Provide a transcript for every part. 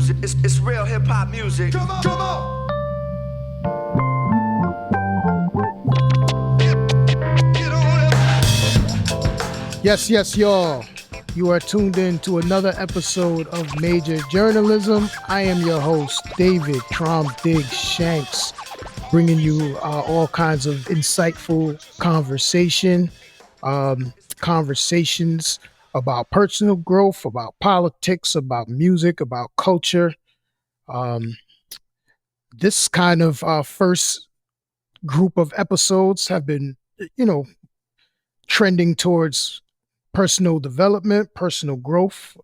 music. It's real hip hop music. Come on, come on. Yes, yes, y'all. You are tuned in to another episode of Major Journalism. I am your host, David Traum Shanks, bringing you all kinds of insightful conversations about personal growth, about politics, about music, about culture. Um, this kind of first group of episodes have been, trending towards personal development, personal growth.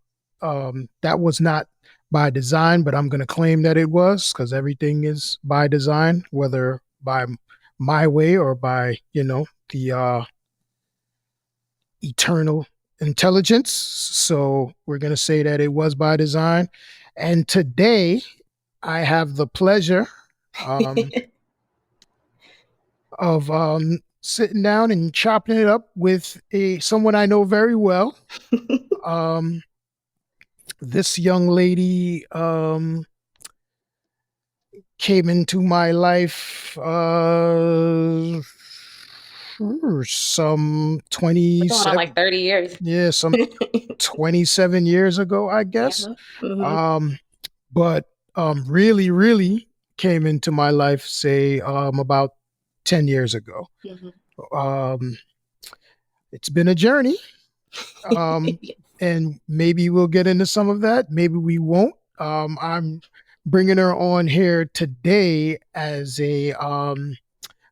That was not by design, but I'm going to claim that it was because everything is by design, whether by my way or by, the eternal intelligence. So we're going to say that it was by design. And today I have the pleasure of sitting down and chopping it up with someone I know very well. This young lady came into my life some 27 like 30 years. Yeah, some 27 years ago, I guess. Yeah. Mm-hmm. But really came into my life, say, about 10 years ago. Mm-hmm. It's been a journey. And maybe we'll get into some of that. Maybe we won't. I'm bringing her on here today as a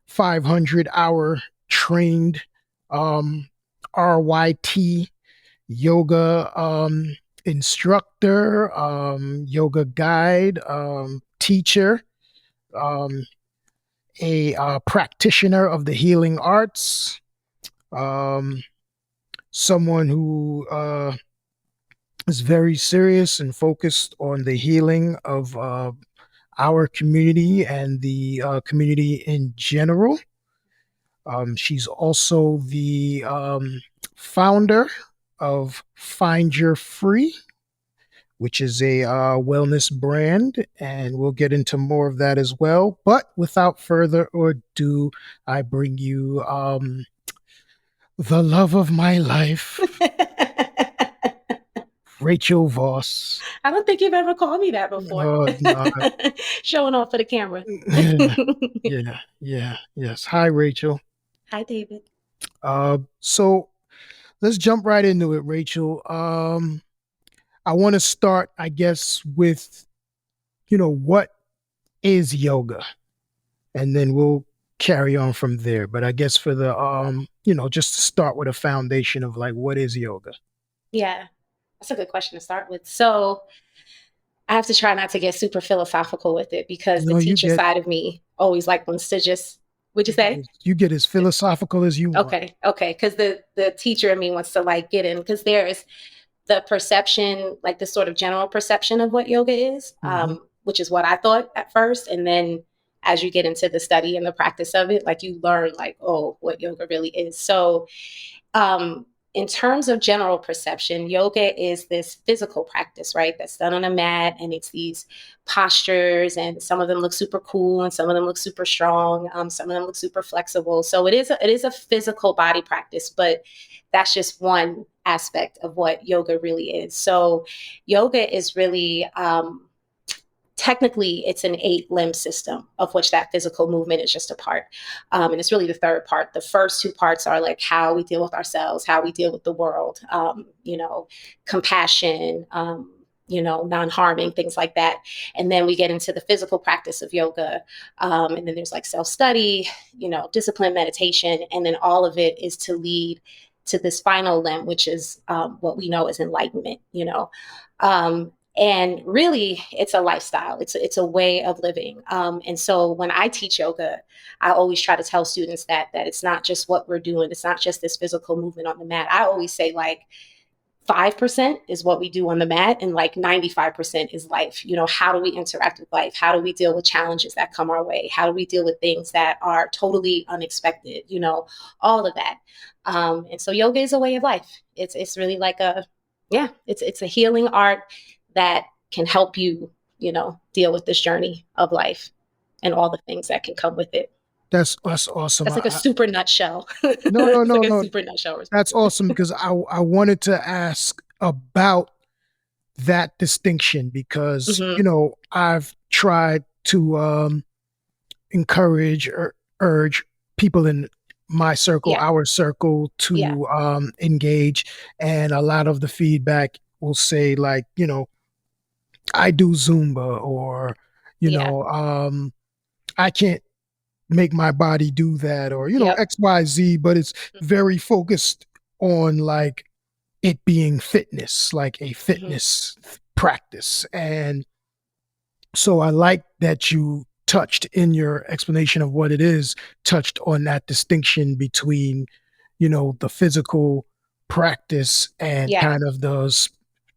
500-hour trained RYT yoga instructor, yoga guide, teacher, a practitioner of the healing arts, someone who is very serious and focused on the healing of our community and the community in general. She's also the founder of Find Your Free, which is a wellness brand, and we'll get into more of that as well. But without further ado, I bring you the love of my life, Rachel Voss. I don't think you've ever called me that before. No. Showing off for the camera. Yes. Hi, Rachel. Hi, David. So let's jump right into it, Rachel. I want to start, I guess, with, what is yoga? And then we'll carry on from there. But I guess for the, just to start with a foundation of like, what is yoga? Yeah, that's a good question to start with. So I have to try not to get super philosophical with it because the teacher side of me always wants to just, what'd you say? You get as philosophical as you want. Okay. Because the teacher in me wants to get in, because there's the perception, the sort of general perception of what yoga is, which is what I thought at first. And then as you get into the study and the practice of it, you learn what yoga really is. So in terms of general perception, yoga is this physical practice, right? That's done on a mat, and it's these postures, and some of them look super cool and some of them look super strong. Some of them look super flexible. So it is a physical body practice, but that's just one aspect of what yoga really is. So yoga is really, technically, it's an 8-limb system, of which that physical movement is just a part. And it's really the third part. The first 2 parts are how we deal with ourselves, how we deal with the world, compassion, non-harming, things like that. And then we get into the physical practice of yoga. And then there's discipline, meditation. And then all of it is to lead to this final limb, which is what we know as enlightenment, and really, it's a lifestyle. It's a way of living. And so when I teach yoga, I always try to tell students that it's not just what we're doing. It's not just this physical movement on the mat. I always say 5% is what we do on the mat, and 95% is life. How do we interact with life? How do we deal with challenges that come our way? How do we deal with things that are totally unexpected? All of that. And so yoga is a way of life. It's really it's a healing art that can help you deal with this journey of life and all the things that can come with it. That's awesome. That's like a super nutshell. No, no, It's no, like a no. super nutshell That's response. awesome because I wanted to ask about that distinction because, Hmm. I've tried to encourage or urge people in my circle, Yeah. our circle, Yeah. to engage. And a lot of the feedback will say, like, I do Zumba, or, Yeah. I can't make my body do that, or, Yep. XYZ, but it's Hmm. very focused on like it being fitness, like a Hmm. fitness practice. And so I like that you touched in your explanation of what it is, touched on that distinction between, the physical practice and Yeah. kind of the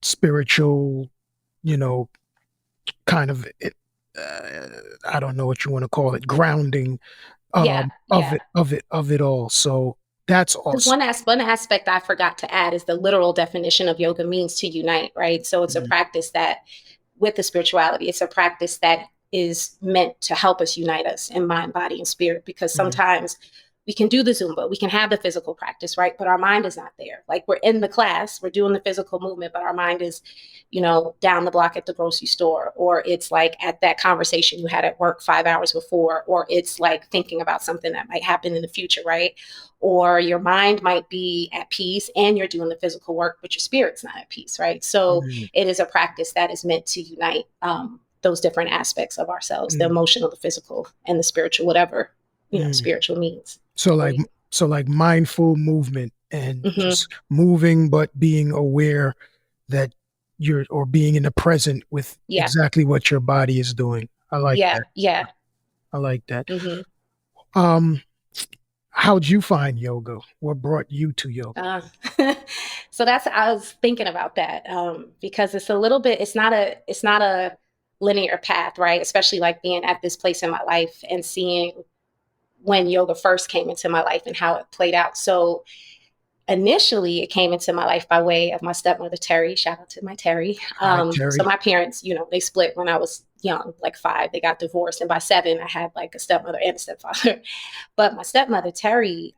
spiritual, you know, kind of uh, I don't know what you want to call it, grounding Yeah. of Yeah. it all. So that's Because awesome. one aspect I forgot to add is the literal definition of yoga means to unite, right? So it's a Mm, practice that, with the spirituality, it's a practice that is meant to help us unite us in mind, body, and spirit. Because mm, sometimes we can do the Zumba, we can have the physical practice, right? But our mind is not there. Like, we're in the class, we're doing the physical movement, but our mind is, down the block at the grocery store, or it's like at that conversation you had at work 5 hours before, or it's like thinking about something that might happen in the future, right? Or your mind might be at peace and you're doing the physical work, but your spirit's not at peace, right? So mm, it is a practice that is meant to unite those different aspects of ourselves, the mm, emotional, the physical, and the spiritual, whatever mm. spiritual means So for like you. so like mindful movement and Hmm. just moving, but being aware that or being in the present with Yeah. exactly what your body is doing. I like Yeah. that. Yeah. I like that. Hmm. Um, how'd you find yoga? What brought you to yoga? Uh, so I was thinking about that because it's a little bit, it's not a linear path, right? Especially like being at this place in my life and seeing when yoga first came into my life and how it played out. So initially, it came into my life by way of my stepmother, Terry. Shout out to my Terry. Hi, So Terry. my parents, they split when I was young, like 5. They got divorced. And by 7, I had like a stepmother and a stepfather. But my stepmother, Terry,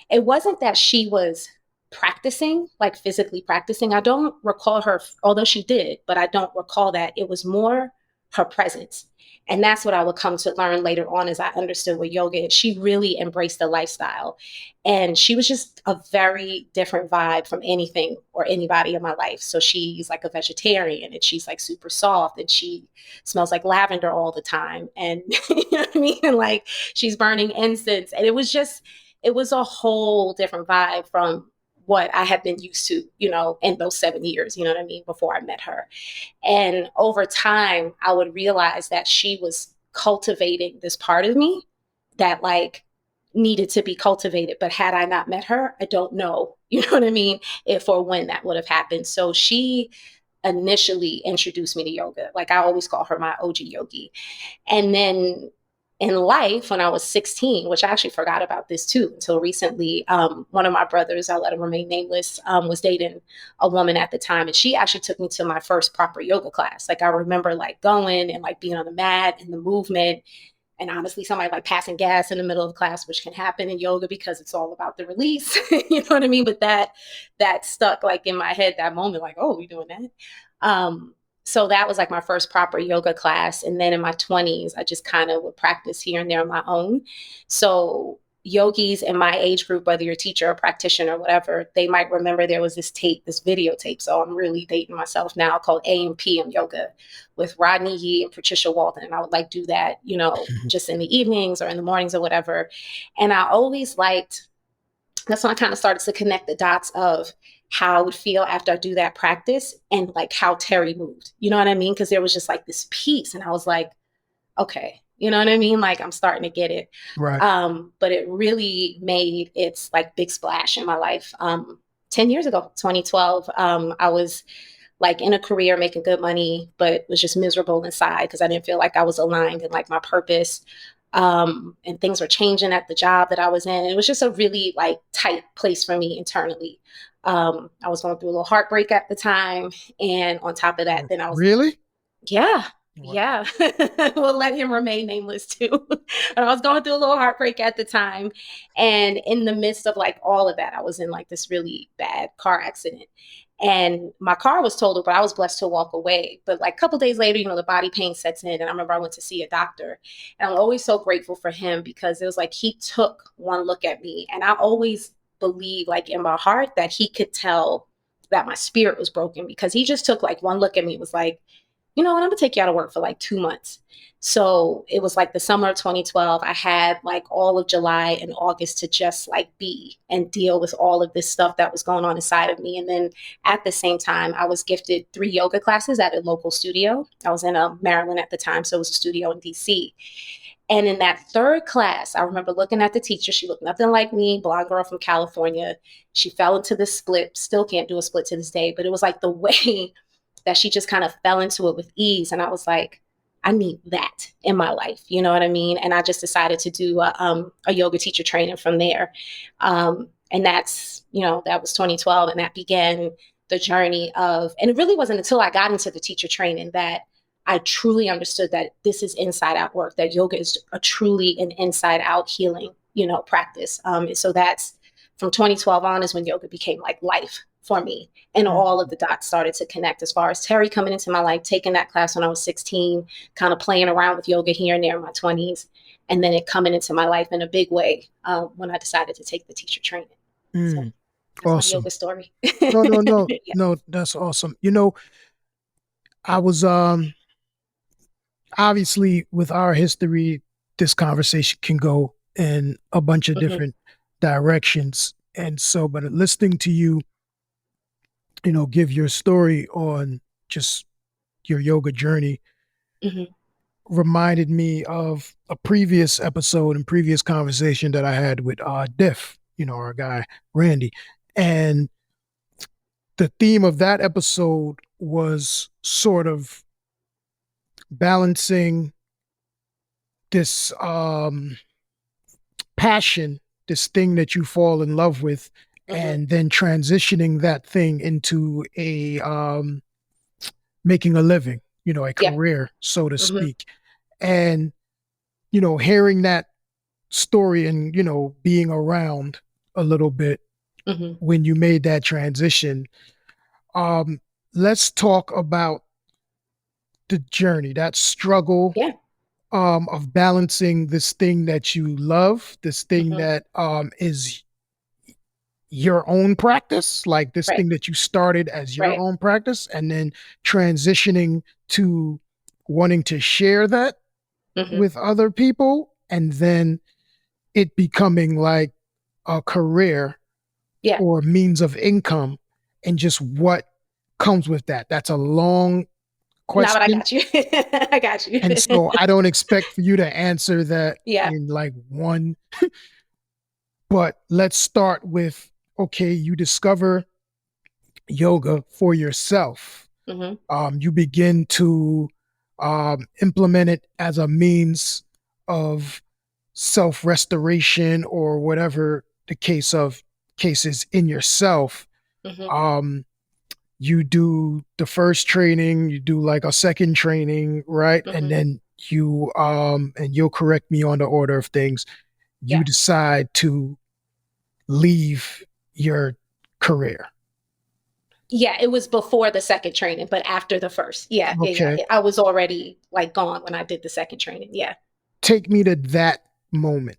it wasn't that she was practicing, like physically practicing. I don't recall her, although she did, but I don't recall that. It was more her presence. And that's what I would come to learn later on as I understood what yoga is. She really embraced the lifestyle. And she was just a very different vibe from anything or anybody in my life. So she's like a vegetarian and she's like super soft and she smells like lavender all the time. And you know what I mean? And like she's burning incense. And it was a whole different vibe from what I had been used to, in those 7 years, you know what I mean, before I met her. And over time, I would realize that she was cultivating this part of me that like needed to be cultivated. But had I not met her, I don't know, you know what I mean, if or when that would have happened. So she initially introduced me to yoga. Like I always call her my OG yogi. And then in life, when I was 16, which I actually forgot about this too until recently, one of my brothers, I'll let him remain nameless, was dating a woman at the time. And she actually took me to my first proper yoga class. Like I remember like going and like being on the mat and the movement. And honestly, somebody like passing gas in the middle of class, which can happen in yoga because it's all about the release. You know what I mean? But that stuck like in my head that moment, like, oh, we doing that. So that was like my first proper yoga class. And then in my 20s, I just kind of would practice here and there on my own. So yogis in my age group, whether you're a teacher or practitioner or whatever, they might remember there was this videotape. So I'm really dating myself now, called AM PM Yoga with Rodney Yee and Patricia Walton. And I would like do that, just in the evenings or in the mornings or whatever. And I always liked, that's when I kind of started to connect the dots of how I would feel after I do that practice and like how Terry moved. You know what I mean? Because there was just like this peace. And I was like, okay, you know what I mean? Like I'm starting to get it. Right. But it really made its like big splash in my life. 10 years ago, 2012, I was like in a career making good money, but was just miserable inside because I didn't feel like I was aligned in like my purpose. And things were changing at the job that I was in. It was just a really like tight place for me internally. I was going through a little heartbreak at the time. And on top of that, then I was, Really? Yeah. Wow. Yeah. We'll let him remain nameless too. But I was going through a little heartbreak at the time. And in the midst of like all of that, I was in like this really bad car accident. And my car was totaled, but I was blessed to walk away. But like a couple days later, the body pain sets in. And I remember I went to see a doctor. And I'm always so grateful for him because it was like he took one look at me. And I always believe like in my heart that he could tell that my spirit was broken because he just took like one look at me. It was like, you know what, I'm gonna take you out of work for like 2 months. So it was like the summer of 2012. I had like all of July and August to just like be and deal with all of this stuff that was going on inside of me. And then at the same time, I was gifted 3 yoga classes at a local studio. I was in Maryland at the time, so it was a studio in DC. And in that third class, I remember looking at the teacher. She looked nothing like me, blonde girl from California. She fell into the split, still can't do a split to this day, but it was like the way that she just kind of fell into it with ease. And I was like, I need that in my life. You know what I mean? And I just decided to do a yoga teacher training from there. And that's, that was 2012. And that began the journey of, and it really wasn't until I got into the teacher training that I truly understood that this is inside out work, that yoga is a truly an inside out healing, practice. So that's from 2012 on is when yoga became like life for me. And all of the dots started to connect as far as Terry coming into my life, taking that class when I was 16, kind of playing around with yoga here and there in my 20s, and then it coming into my life in a big way when I decided to take the teacher training. So that's my Awesome. yoga story. No, Yeah. no, that's awesome. I was obviously with our history, this conversation can go in a bunch of Mhm. different directions. And so, but listening to you, give your story on just your yoga journey Mhm. reminded me of a previous episode and previous conversation that I had with Diff, our guy Randy. And the theme of that episode was sort of balancing this passion, this thing that you fall in love with, Mhm. and then transitioning that thing into a making a living, a Yep. career, so to Mhm. speak. And, hearing that story and, being around a little bit Mhm. when you made that transition, um, let's talk about the journey, that struggle Yeah. of balancing this thing that you love, this thing Mhm. that is your own practice, like this Right. thing that you started as your Right. own practice, and then transitioning to wanting to share that Mhm. with other people, and then it becoming like a career Yeah. or means of income, and just what comes with that. That's a long No, but I question. got you. I got you. And so I don't expect for you to answer that Yeah. in like one, but let's start with okay, you discover yoga for yourself. Mhm. You begin to implement it as a means of self restoration or whatever the case is in yourself. Mhm. Um, you do the first training, you do like a second training, right? And Mhm. then and you'll correct me on the order of things, you Yeah. decide to leave your career. Yeah, it was before the second training, but after the first. Yeah, yeah, Okay. yeah. I was already like gone when I did the second training. Yeah. Take me to that moment.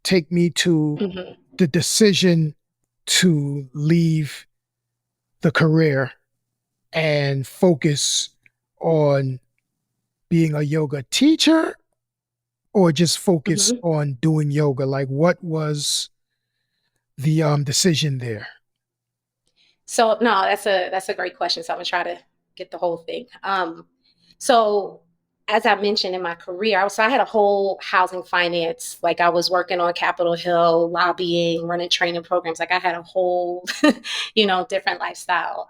Take me to Mhm. the decision to leave the career and focus on being a yoga teacher or just focus Mhm. on doing yoga. Like what was the decision there? So no, that's a great question. So I'm gonna try to get the whole thing. So as I mentioned in my career, I had a whole housing finance. Like I was working on Capitol Hill, lobbying, running training programs. Like I had a whole, different lifestyle.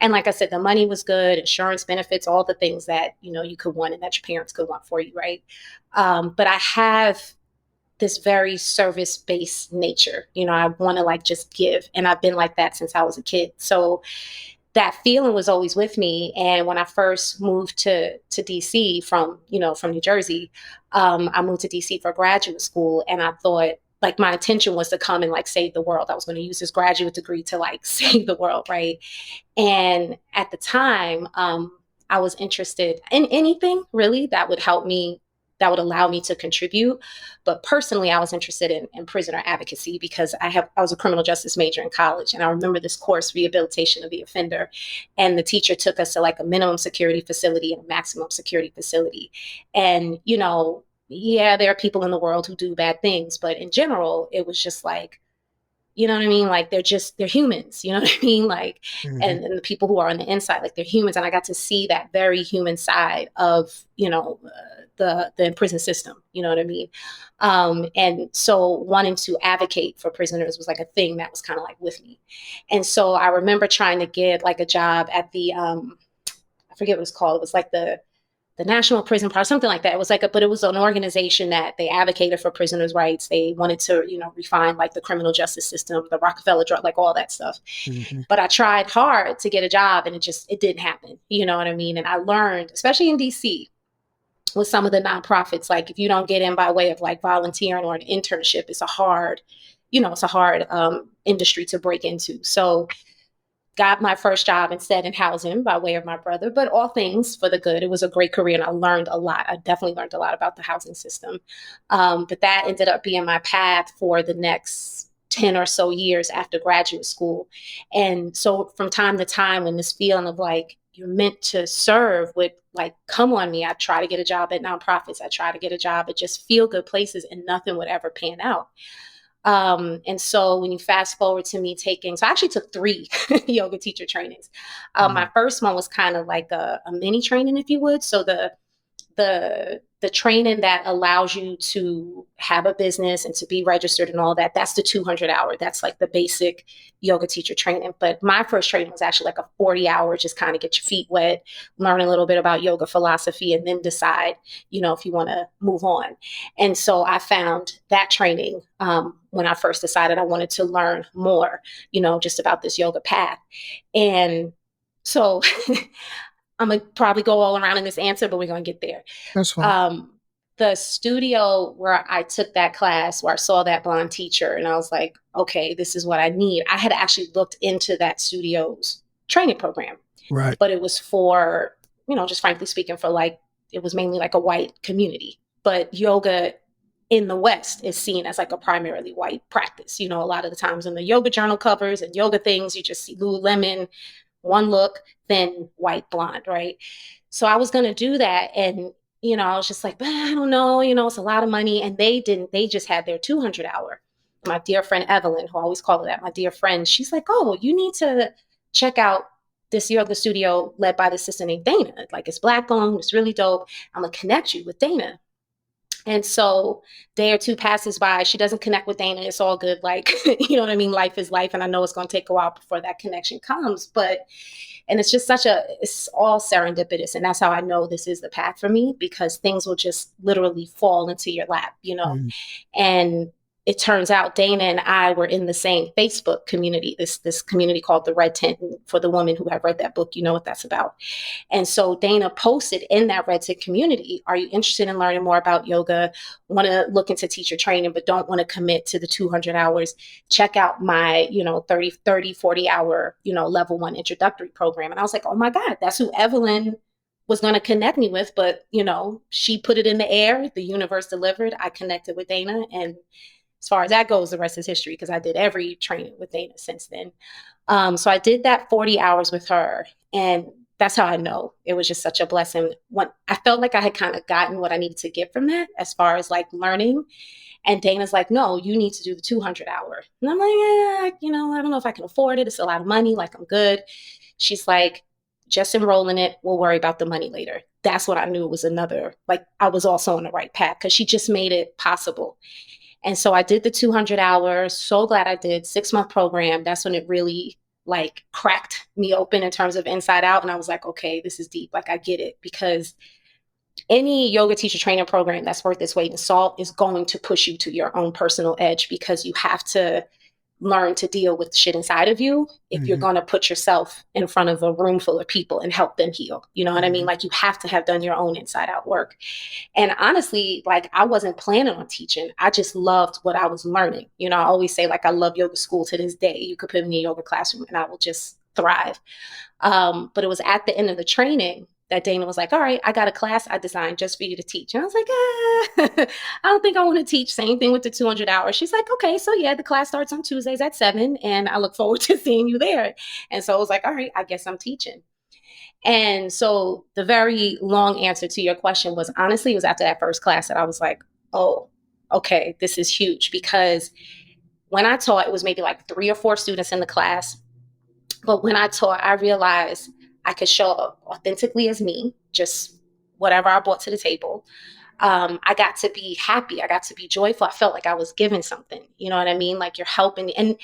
And like I said, the money was good, insurance benefits, all the things that you could want and that your parents could want for you, right? But I have this very service based nature. I want to like just give. And I've been like that since I was a kid. So that feeling was always with me. And when I first moved to DC from New Jersey, I moved to DC for graduate school, and I thought, like, my intention was to come and like save the world. I was going to use this graduate degree to like save the world, right? And at the time, I was interested in anything really that would help me, that would allow me to contribute. But personally, I was interested in prisoner advocacy because I was a criminal justice major in college. And I remember this course, Rehabilitation of the Offender. And the teacher took us to like a minimum security facility and a maximum security facility. And, yeah, there are people in the world who do bad things. But in general, it was just like, you know what I mean? Like, they're humans, you know what I mean? Like, and the people who are on the inside, like, they're humans. And I got to see that very human side of, the prison system, you know what I mean? And so wanting to advocate for prisoners was like a thing that was kind of like with me. And so I remember trying to get like a job at the, I forget what it was called. It was like the National Prison Park, something like that. It was but it was an organization that they advocated for prisoners' rights. They wanted to, refine like the criminal justice system, the Rockefeller drug, like all that stuff. But I tried hard to get a job and it didn't happen. You know what I mean? And I learned, especially in DC, with some of the nonprofits, like if you don't get in by way of like volunteering or an internship, it's a hard industry to break into. So got my first job instead in housing by way of my brother, but all things for the good. It was a great career and I learned a lot. I definitely learned a lot about the housing system. But that ended up being my path for the next 10 or so years after graduate school. And so from time to time, when this feeling of like, you're meant to serve would like come on me, I try to get a job at nonprofits. I try to get a job at just feel good places and nothing would ever pan out. And so when you fast forward to me so I actually took 3 yoga teacher trainings. My first one was kind of like a mini training, if you would. So the training that allows you to have a business and to be registered and all that, that's the 200-hour. That's like the basic yoga teacher training. But my first training was actually like a 40-hour, just kind of get your feet wet, learn a little bit about yoga philosophy, and then decide, if you want to move on. And so I found that training when I first decided I wanted to learn more, just about this yoga path. And so I'm going to probably go all around in this answer, but we're going to get there. That's fine. The studio where I took that class, where I saw that blonde teacher, and I was like, okay, this is what I need. I had actually looked into that studio's training program. Right. But it was for, just frankly speaking, it was mainly like a white community. But yoga in the West is seen as like a primarily white practice. A lot of the times in the yoga journal covers and yoga things, you just see Lululemon, one look, then white blonde, right? So I was going to do that. And, I was just like, but I don't know, it's a lot of money. And they just had their 200-hour. My dear friend, Evelyn, who I always call her that, my dear friend, she's like, oh, you need to check out this yoga studio led by this sister named Dana. Like, it's Black owned, it's really dope. I'm going to connect you with Dana. And so day or two passes by, she doesn't connect with Dana. It's all good. Like, you know what I mean? Life is life. And I know it's going to take a while before that connection comes, and it's just it's all serendipitous. And that's how I know this is the path for me, because things will just literally fall into your lap, and it turns out Dana and I were in the same Facebook community, this community called the Red Tent. For the women who have read that book, you know what that's about. And so Dana posted in that Red Tent community, are you interested in learning more about yoga? Want to look into teacher training, but don't want to commit to the 200 hours? Check out my, 40 hour, level 1 introductory program. And I was like, oh my God, that's who Evelyn was going to connect me with. But, she put it in the air. The universe delivered. I connected with Dana, and as far as that goes, the rest is history, because I did every training with Dana since then. So I did that 40 hours with her. And that's how I know it was just such a blessing. When I felt like I had kind of gotten what I needed to get from that as far as like learning. And Dana's like, no, you need to do the 200-hour. And I'm like, yeah, I don't know if I can afford it. It's a lot of money. Like, I'm good. She's like, just enroll in it. We'll worry about the money later. That's what I knew was I was also on the right path, because she just made it possible. And so I did the 200 hours. So glad I did. 6-month program. That's when it really cracked me open in terms of inside out. And I was like, okay, this is deep. Like, I get it, because any yoga teacher training program that's worth its weight in salt is going to push you to your own personal edge, because you have to learn to deal with shit inside of you if you're Hmm. going to put yourself in front of a room full of people and help them heal. You know what I mean? Hmm. Like, you have to have done your own inside out work. And honestly, like, I wasn't planning on teaching. I just loved what I was learning. You know, I always say, like, I love yoga school to this day. You could put me in a yoga classroom and I will just thrive. But it was at the end of the training that Dana was like, all right, I got a class I designed just for you to teach. And I was like, I don't think I want to teach. Same thing with the 200 hours. She's like, okay, so yeah, the class starts on Tuesdays at 7, and I look forward to seeing you there. And so I was like, all right, I guess I'm teaching. And so the very long answer to your question was, honestly, it was after that first class that I was like, oh, okay, this is huge. Because when I taught, it was maybe like 3 or 4 students in the class. But when I taught, I realized I could show up authentically as me, just whatever I brought to the table. I got to be happy. I got to be joyful. I felt like I was giving something. You know what I mean? Like, you're helping. And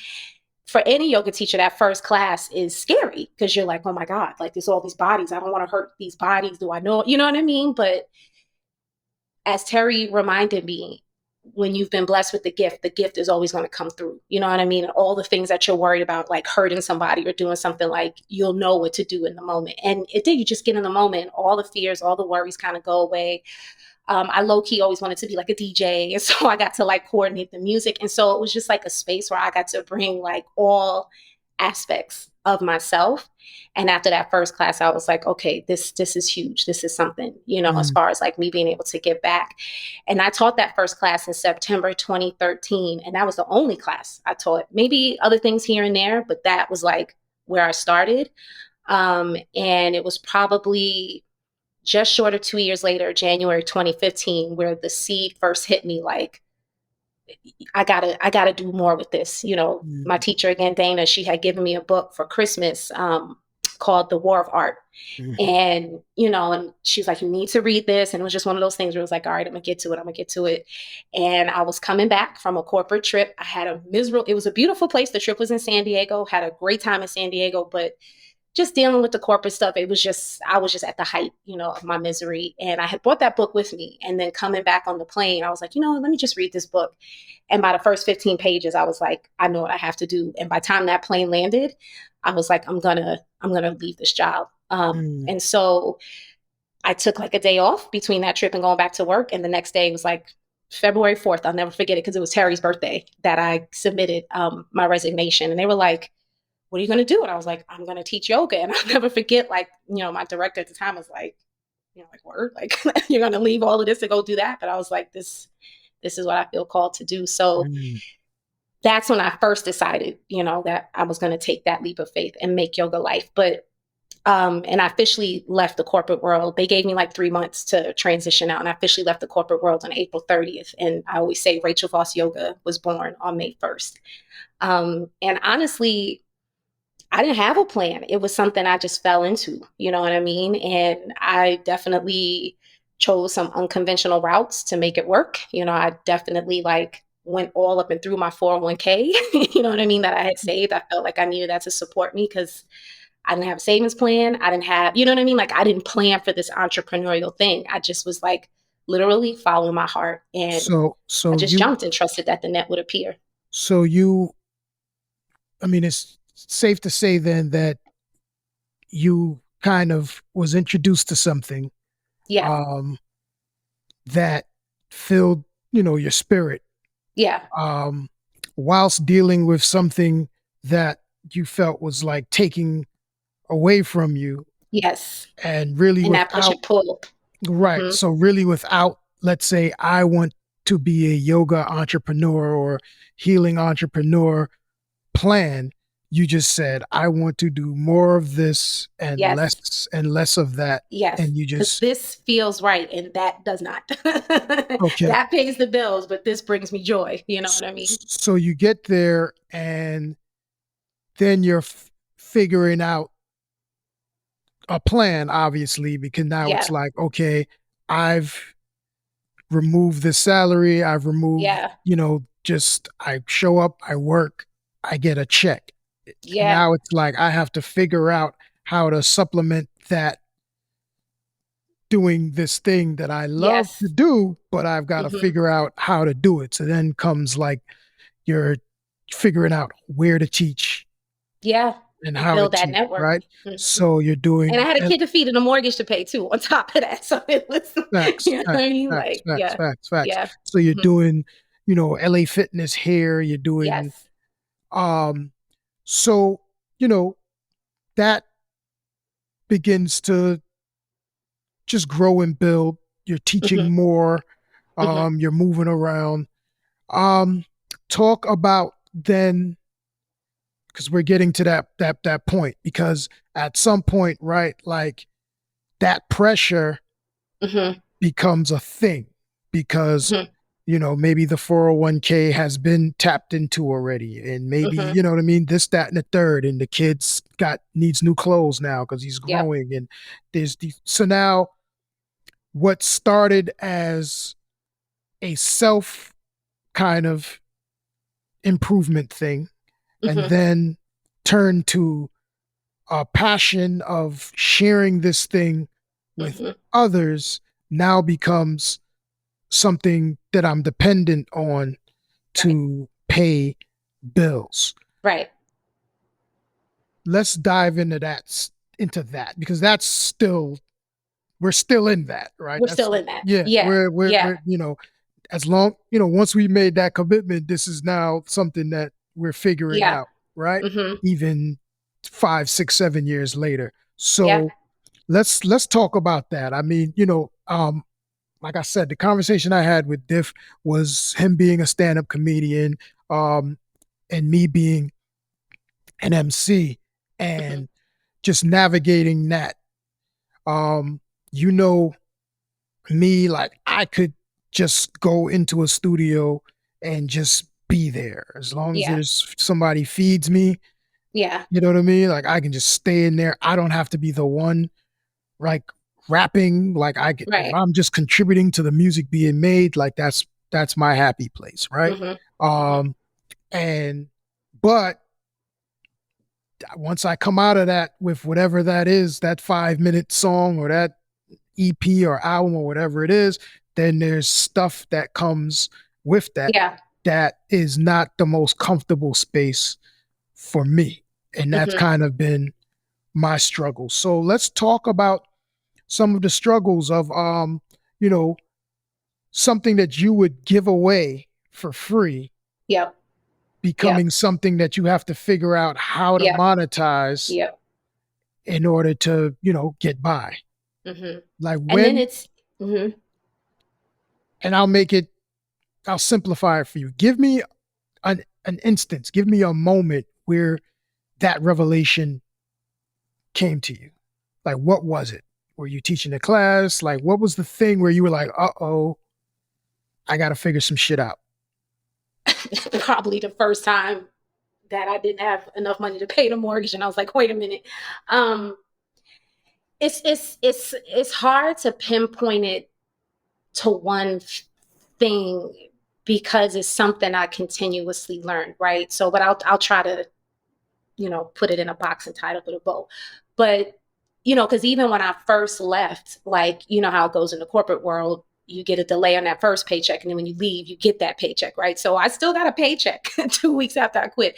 for any yoga teacher, that first class is scary because you're like, oh my God, like, there's all these bodies. I don't want to hurt these bodies. Do I know? You know what I mean? But as Terry reminded me, when you've been blessed with the gift is always going to come through. You know what I mean? And all the things that you're worried about, like hurting somebody or doing something, like, you'll know what to do in the moment. And it did. You just get in the moment, all the fears, all the worries kind of go away. I low key always wanted to be like a DJ. And so I got to like coordinate the music. And so it was just like a space where I got to bring like all aspects of myself. And after that first class, I was like, okay, this is huge. This is something, you know, as Hmm. far as like me being able to give back. And I taught that first class in September 2013. And that was the only class I taught. Maybe other things here and there, but that was like where I started. And it was probably just short of 2 years later, January 2015, where the seed first hit me, like, I gotta do more with this. You know, my Hmm. teacher again, Dana, she had given me a book for Christmas, called The War of Art. Hmm. And, you know, and she's like, you need to read this. And it was just one of those things where it was like, all right, I'm gonna get to it. I'm gonna get to it. And I was coming back from a corporate trip. I had a miserable, it was a beautiful place. The trip was in San Diego, had a great time in San Diego, but just dealing with the corporate stuff, it was just, I was just at the height, you know, of my misery. And I had brought that book with me. And then coming back on the plane, I was like, you know, let me just read this book. And by the first 15 pages, I was like, I know what I have to do. And by the time that plane landed, I was like, I'm gonna leave this job. Hmm. And so I took like a day off between that trip and going back to work. And the next day was like February 4th. I'll never forget it because it was Terry's birthday that I submitted my resignation. And they were like, what are you going to do? And I was like, I'm going to teach yoga. And I'll never forget, like, you know, my director at the time was like, you know, like, word, like, you're going to leave all of this to go do that. But I was like, this is what I feel called to do. So Hmm. that's when I first decided, you know, that I was going to take that leap of faith and make yoga life. But and I officially left the corporate world. They gave me like 3 months to transition out, and I officially left the corporate world on April 30th. And I always say Rachel Voss Yoga was born on May 1st. And honestly, I didn't have a plan. It was something I just fell into, you know what I mean? And I definitely chose some unconventional routes to make it work. You know, I definitely like went all up and through my 401k, you know what I mean, that I had saved. I felt like I needed that to support me because I didn't have a savings plan. I didn't have, you know what I mean? Like, I didn't plan for this entrepreneurial thing. I just was like literally following my heart. And So, I so just you, jumped and trusted that the net would appear. so you, I mean, it's safe to say then that you kind of was introduced to something Yeah. um, that filled, you know, your spirit Yeah. um, whilst dealing with something that you felt was like taking away from you, Yes. and really And that push without and pull. right. Hmm. So really without, let's say, I want to be a yoga entrepreneur or healing entrepreneur plan. You just said, I want to do more of this Yes. and less of that. Yes, And you because just, this feels right and that does not. okay. That pays the bills, but this brings me joy. You know what I mean? So you get there and then you're figuring out a plan, obviously, because now it's Yeah, like, okay, I've removed the salary, I've removed, yeah, you know, just I show up, I work, I get a check. yeah, Now it's like I have to figure out how to supplement that doing this thing that I love to yes. do, but I've got to Hmm. figure out how to do it. So then comes like your figuring out where to teach Yeah. and And how to build that teach, network. right? Mhm. So you're And I doing had a kid to feed and a mortgage to pay too on top of that. So it was, facts, you know what facts, I mean? facts, Like, facts, yeah. facts, facts. Yeah. So you're Mhm. doing, LA Fitness here. You're doing, Yes. um, so that begins to just grow and build. You're teaching Hmm. more. Hmm. You're moving around. Um, Talk about then, because we're getting to that point. Because at some point, right, like that pressure Hmm. becomes a thing. Because Hmm. maybe the 401k has been tapped into already, and maybe Hmm. what I mean, this, that, and the third, and the kid's got needs new clothes now because he's Yep. growing, and so now what started as a self kind of improvement thing and Hmm. then turned to a passion of sharing this thing with Hmm. others now becomes something that I'm dependent on Right. to pay bills. Right. Let's dive into that because that's still we're still in that, right? We're That's still in that. yeah, Yeah. we're Yeah. as long, once we made that commitment, this is now something that we're figuring Yeah. out, right? Hmm. Even 5, 6, 7 years later. Yeah. So let's talk about that. I mean, like I said, the conversation I had with Diff was him being a stand-up comedian, um, and me being an MC, Hmm. and just navigating that. Um, you know me, like I could just go into a studio and just be there as long as Yeah. there's somebody feeds me. Yeah. You know what I mean? Like I can just stay in there. I don't have to be the one like rapping. Like if Right. I'm just contributing to the music being made, like that's my happy place, right? Hmm. Hmm. Um, and but once I come out of that with whatever that is, that 5 minute song or that EP or album or whatever it is, then there's stuff that comes with that Yeah. that is not the most comfortable space for me. And that's Hmm. kind of been my struggle. So let's talk about some of the struggles of you know, something that you would give away for free Yep. Yep. becoming something that you have to figure out how to Yep. monetize Yep. in order to, get by. Hmm. Like And then when, it's, hmm and I'll simplify it for you. Give me an instance, give me a moment where that revelation came to you. Like, what was it? Were you teaching a class? Like, what was the thing where you were like, oh, I got to figure some shit out? probably the first time that I didn't have enough money to pay the mortgage, and I was like, wait a minute. Um, it's hard to pinpoint it to one thing because it's something I continuously learn, right? So, but I'll try to put it in a box and tie it up with a bow. But because even when I first left, like how it goes in the corporate world, you get a delay on that first paycheck, and then when you leave, you get that paycheck, right? So I still got a paycheck 2 weeks after I quit.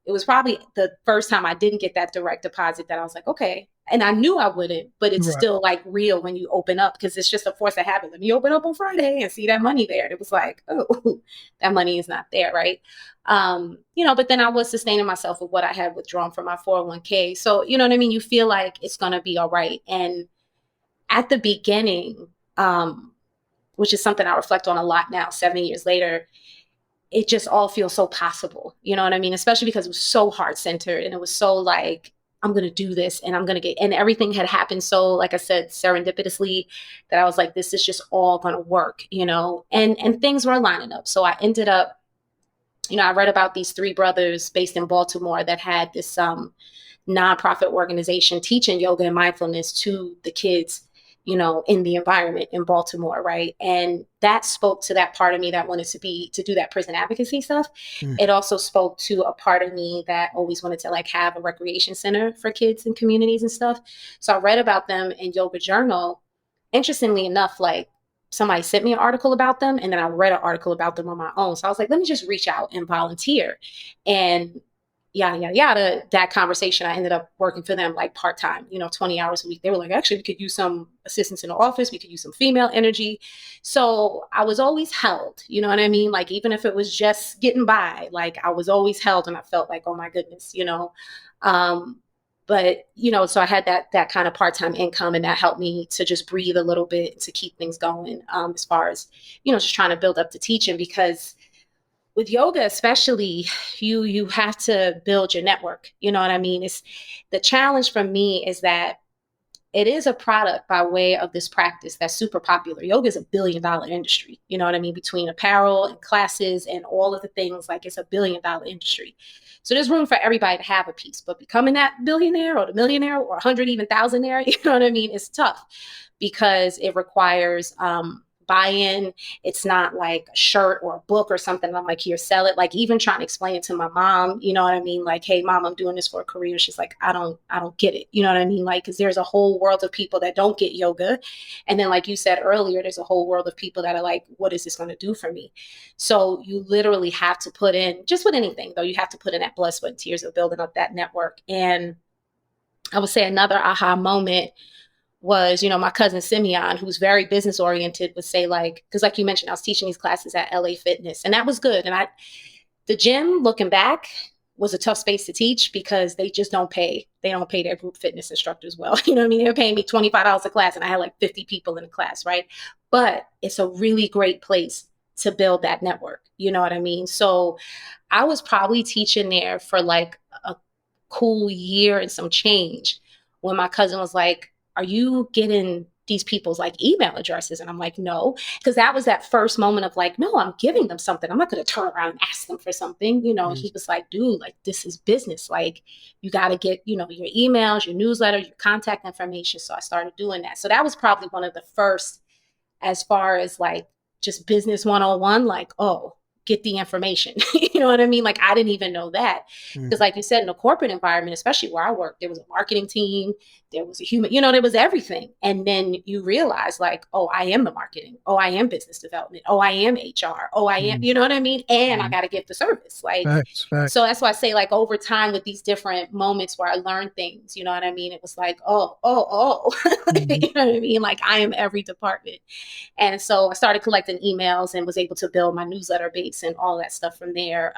It was probably the first time I didn't get that direct deposit that I was like, okay. And I knew I wouldn't, but it's Right. still like real when you open up because it's just a force of habit. When you open up on Friday and see that money there, it was like, oh, that money is not there, right? But then I was sustaining myself with what I had withdrawn from my 401k. So, you know what I mean? You feel like it's going to be all right. And at the beginning, which is something I reflect on a lot now, 7 years later, it just all feels so possible. You know what I mean? Especially because it was so heart centered and it was so like, I'm going to do this and I'm going to get, and everything had happened so, like I said, serendipitously that I was like, this is just all going to work, and things were lining up. So I ended up, I read about these three brothers based in Baltimore that had this nonprofit organization teaching yoga and mindfulness to the kids, in the environment in Baltimore, right? And that spoke to that part of me that wanted to do that prison advocacy stuff. Mm. It also spoke to a part of me that always wanted to like have a recreation center for kids and communities and stuff. So I read about them in Yoga Journal. Interestingly enough, like somebody sent me an article about them, and then I read an article about them on my own. So I was like, let me just reach out and volunteer. And yada, yada, yada. That conversation, I ended up working for them like part-time, 20 hours a week. They were like, actually, we could use some assistance in the office. We could use some female energy. So I was always held, you know what I mean? Like, even if it was just getting by, like I was always held, and I felt like, oh my goodness, but so I had that kind of part-time income, and that helped me to just breathe a little bit to keep things going, as far as just trying to build up the teaching, because with yoga especially, you have to build your network. You know what I mean? It's the challenge for me is that it is a product by way of this practice that's super popular. Yoga is $1 billion industry. You know what I mean? Between apparel and classes and all of the things, like it's $1 billion industry. So there's room for everybody to have a piece, but becoming that billionaire or the millionaire or 100 even thousandaire, you know what I mean? It's tough because it requires buy-in. It's not like a shirt or a book or something. I'm like, here, sell it. Like, even trying to explain it to my mom, you know what I mean? Like, hey, mom, I'm doing this for a career. She's like, I don't get it. You know what I mean? Like, because there's a whole world of people that don't get yoga. And then, like you said earlier, there's a whole world of people that are like, what is this going to do for me? So you literally have to put in, just with anything though, you have to put in that blood, sweat, and tears of building up that network. And I would say another aha moment was, my cousin Simeon, who's very business oriented, would say, like, because like you mentioned, I was teaching these classes at LA Fitness, and that was good. And the gym, looking back, was a tough space to teach because they just don't pay. They don't pay their group fitness instructors well. You know what I mean? They were paying me $25 a class, and I had like 50 people in the class, right? But it's a really great place to build that network. You know what I mean? So I was probably teaching there for like a cool year and some change when my cousin was like, are you getting these people's like email addresses? And I'm like, no, because that was that first moment of like, no, I'm giving them something. I'm not going to turn around and ask them for something, And he was like, dude, like, this is business. Like, you got to get, your emails, your newsletter, your contact information. So I started doing that. So that was probably one of the first, as far as like just business 101, like, oh, get the information. You know what I mean? Like, I didn't even know that. Because like you said, in a corporate environment, especially where I worked, there was a marketing team, there was a human, there was everything. And then you realize like, oh, I am the marketing. Oh, I am business development. Oh, I am HR. Oh, I am, you know what I mean? And I got to give the service. Like, Facts. so that's why I say, like, over time with these different moments where I learned things, you know what I mean? It was like, oh, you know what I mean? Like, I am every department. And so I started collecting emails and was able to build my newsletter base and all that stuff from there.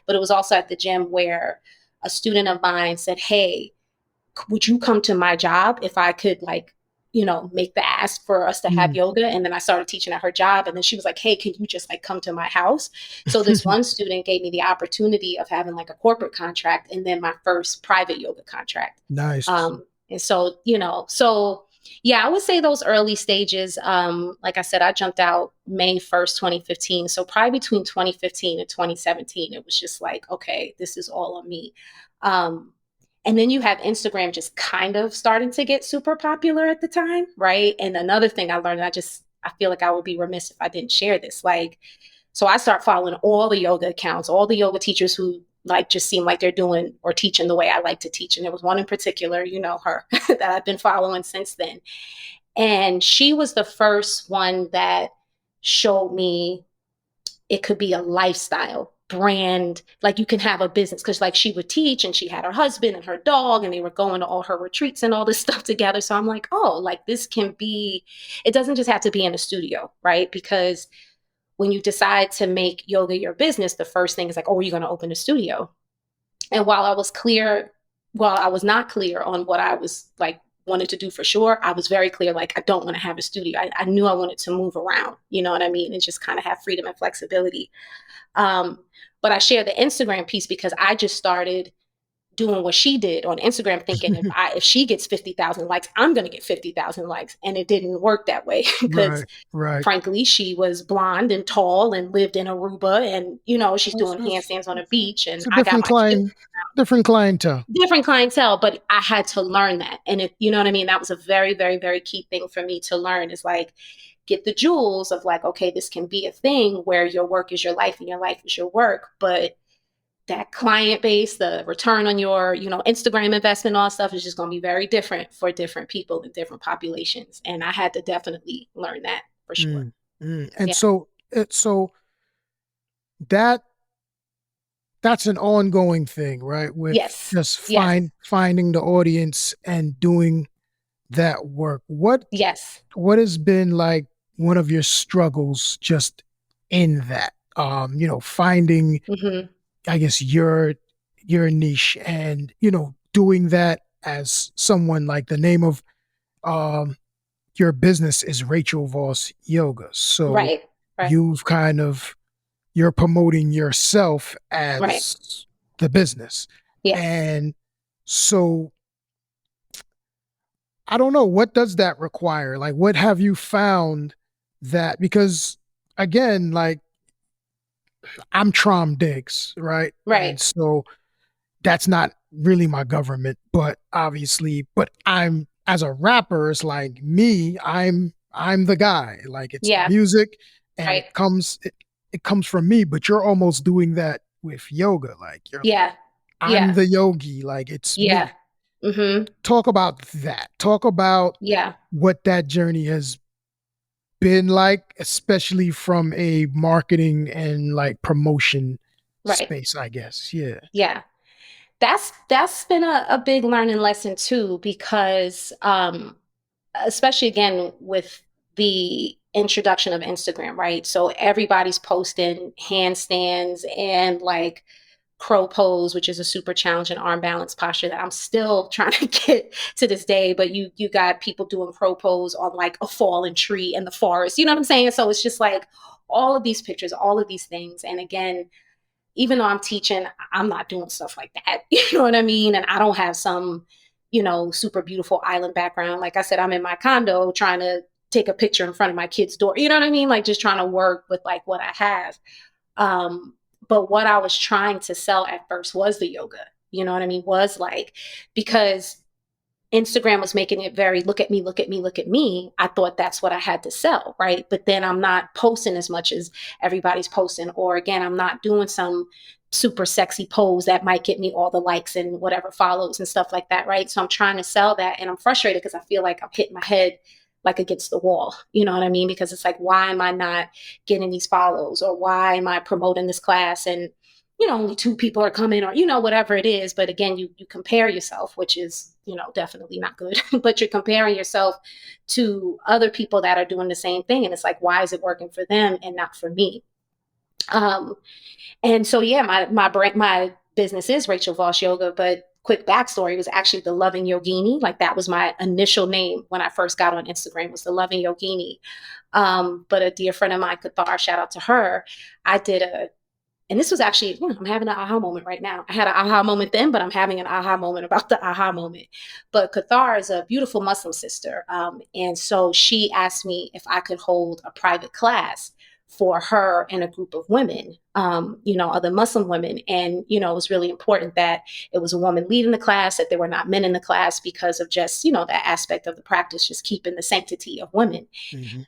But it was also at the gym where a student of mine said, hey, would you come to my job if I could, like, make the ask for us to have yoga? And then I started teaching at her job. And then she was like, hey, can you just like come to my house? So this one student gave me the opportunity of having like a corporate contract and then my first private yoga contract. Nice. And so, yeah, I would say those early stages, like I said, I jumped out May 1st, 2015. So probably between 2015 and 2017, it was just like, okay, this is all on me. And then you have Instagram just kind of starting to get super popular at the time, right? And another thing I learned, I feel like I would be remiss if I didn't share this. Like, so I start following all the yoga accounts, all the yoga teachers who like just seem like they're doing or teaching the way I like to teach. And there was one in particular, her, that I've been following since then. And she was the first one that showed me it could be a lifestyle brand. Like, you can have a business, because like she would teach and she had her husband and her dog and they were going to all her retreats and all this stuff together. So I'm like, oh, like this can be, it doesn't just have to be in a studio, right? Because when you decide to make yoga your business, the first thing is like, oh, are you going to open a studio? And while I was not clear on what I was like wanted to do for sure, I was very clear, like, I don't want to have a studio. I knew I wanted to move around, you know what I mean? And just kind of have freedom and flexibility. But I share the Instagram piece because I just started doing what she did on Instagram, thinking if she gets 50,000 likes, I'm going to get 50,000 likes. And it didn't work that way because frankly, she was blonde and tall and lived in Aruba and, she's doing handstands on a beach. And I got different clientele, but I had to learn that. And you know what I mean? That was a very, very, very key thing for me to learn, is like, get the jewels of like, okay, this can be a thing where your work is your life and your life is your work. But that client base, the return on your, Instagram investment, all that stuff is just going to be very different for different people and different populations. And I had to definitely learn that for sure. And Yeah. so that that's an ongoing thing, right? With Yes. just Yes. finding the audience and doing that work. Yes. What has been like one of your struggles just in that? Finding, Hmm. I guess, your niche and, doing that as someone like the name of um your business is Rachel Voss Yoga. So Right. Right. you've kind of you're promoting yourself Right. as the business. Yes. And so I don't know, what does that require? Like, what have you found that, because again, like, I'm Traum Diggs, right? Right. And so that's not really my government, but obviously, but I'm, as a rapper, it's like me, I'm the guy. Like, it's the Yeah. music and Right. it comes from me, but you're almost doing that with yoga. Like, Yeah. I'm Yeah. the yogi, like it's Yeah. me. Hmm. Talk about that. Talk about Yeah. what that journey has been like, especially from a marketing and like promotion Right. space, I guess. Yeah. Yeah. That's been a big learning lesson too, because especially again with the introduction of Instagram, right? So everybody's posting handstands and like crow pose, which is a super challenging arm balance posture that I'm still trying to get to this day. But you got people doing crow pose on like a fallen tree in the forest. You know what I'm saying? So it's just like all of these pictures, all of these things. And again, even though I'm teaching, I'm not doing stuff like that. You know what I mean? And I don't have some, super beautiful island background. Like I said, I'm in my condo trying to take a picture in front of my kid's door. You know what I mean? Like just trying to work with like what I have. Um, but what I was trying to sell at first was the yoga. You know what I mean? Was like, because Instagram was making it very look at me, look at me, look at me. I thought that's what I had to sell, right? But then I'm not posting as much as everybody's posting. Or again, I'm not doing some super sexy pose that might get me all the likes and whatever follows and stuff like that, right? So I'm trying to sell that and I'm frustrated because I feel like I'm hitting my head like against the wall. You know what I mean? Because it's like, why am I not getting these follows? Or why am I promoting this class and only two people are coming, or whatever it is. But again, you compare yourself, which is definitely not good. But you're comparing yourself to other people that are doing the same thing, and it's like, why is it working for them and not for me? um and so yeah, my business is Rachel Voss Yoga, but quick backstory was actually the Loving Yogini. Like that was my initial name when I first got on Instagram, was the Loving Yogini. But a dear friend of mine, Kathar, shout out to her, I did and this was actually, I'm having an aha moment right now. I had an aha moment then, but I'm having an aha moment about the aha moment. But Kathar is a beautiful Muslim sister. And so she asked me if I could hold a private class for her and a group of women, other Muslim women. And, it was really important that it was a woman leading the class, that there were not men in the class because of just, that aspect of the practice, just keeping the sanctity of women. Mm-hmm.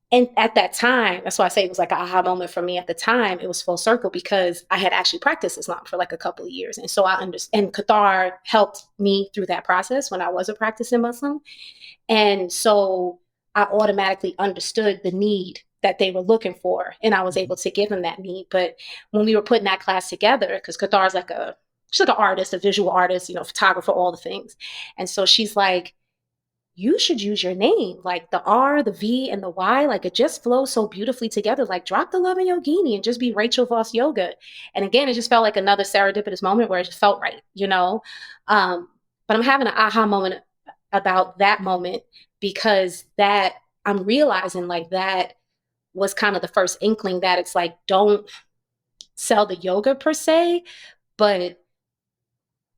And at that time, that's why I say it was like an aha moment for me at the time. It was full circle because I had actually practiced Islam for like a couple of years. And so I understand, and Qatar helped me through that process when I was a practicing Muslim. And so I automatically understood the need that they were looking for. And I was Mm-hmm. able to give them that need. But when we were putting that class together, because Qatar is she's like an artist, a visual artist, photographer, all the things. And so she's like, you should use your name, like the R, the V, and the Y. Like it just flows so beautifully together. Like drop the Love and Yogini and just be Rachel Voss Yoga. And again, it just felt like another serendipitous moment where it just felt right. But I'm having an aha moment about that moment because that I'm realizing like that was kind of the first inkling that it's like, don't sell the yoga per se, but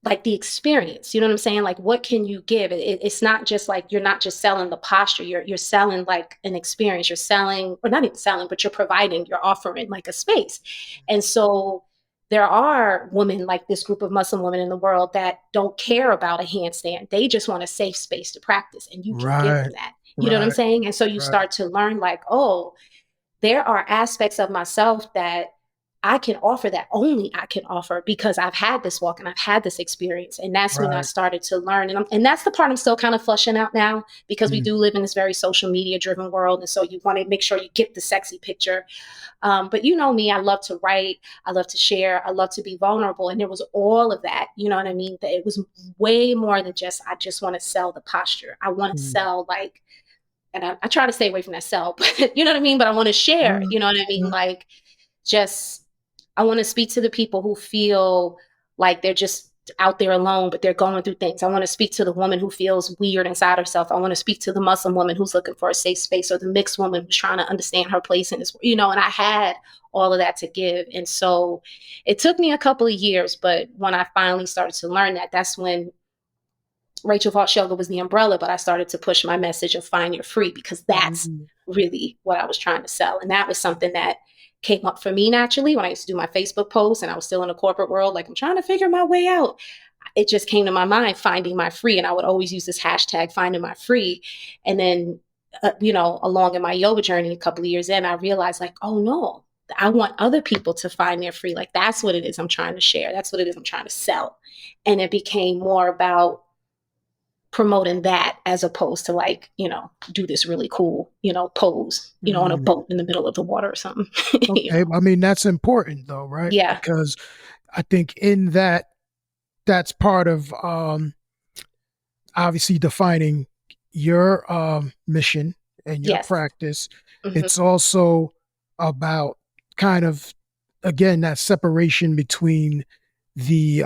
like the experience, you know what I'm saying? Like, what can you give? It's not just like, you're not just selling the posture, you're selling like an experience, you're selling, or not even selling, but you're providing, you're offering like a space. And so there are women like this group of Muslim women in the world that don't care about a handstand. They just want a safe space to practice, and you can give Right. them that. You know what I'm Right. saying? And so you Right. start to learn like, oh, there are aspects of myself that I can offer that. Only I can offer because I've had this walk and I've had this experience. And that's when I Right. started to learn. And that's the part I'm still kind of flushing out now, because we Mm. do live in this very social media driven world. And so you want to make sure you get the sexy picture. But you know me, I love to write, I love to share, I love to be vulnerable. And there was all of that, you know what I mean? That it was way more than just, I just want to sell the posture. I want to Mm. sell like, and I try to stay away from that sell, but you know what I mean? But I want to share, Right. you know what I mean? Right. Like, just, I want to speak to the people who feel like they're just out there alone, but they're going through things. I want to speak to the woman who feels weird inside herself. I want to speak to the Muslim woman who's looking for a safe space, or the mixed woman who's trying to understand her place in this, you know, and I had all of that to give. And so it took me a couple of years, but when I finally started to learn that, that's when Rachel Voss Yoga was the umbrella, but I started to push my message of find your free, because that's Mm. really what I was trying to sell. And that was something that came up for me naturally when I used to do my Facebook posts and I was still in the corporate world. Like, I'm trying to figure my way out. It just came to my mind, finding my free. And I would always use this hashtag, finding my free. And then, you know, along in my yoga journey, a couple of years in, I realized like, oh no, I want other people to find their free. Like, that's what it is I'm trying to share. That's what it is I'm trying to sell. And it became more about promoting that as opposed to like, you know, do this really cool, you know, pose, you know, on a Mm. boat in the middle of the water or something. You Okay. know. I mean, that's important though, right? Yeah. Because I think in that, that's part of obviously defining your mission and your Yes. practice. Hmm. It's also about kind of, again, that separation between the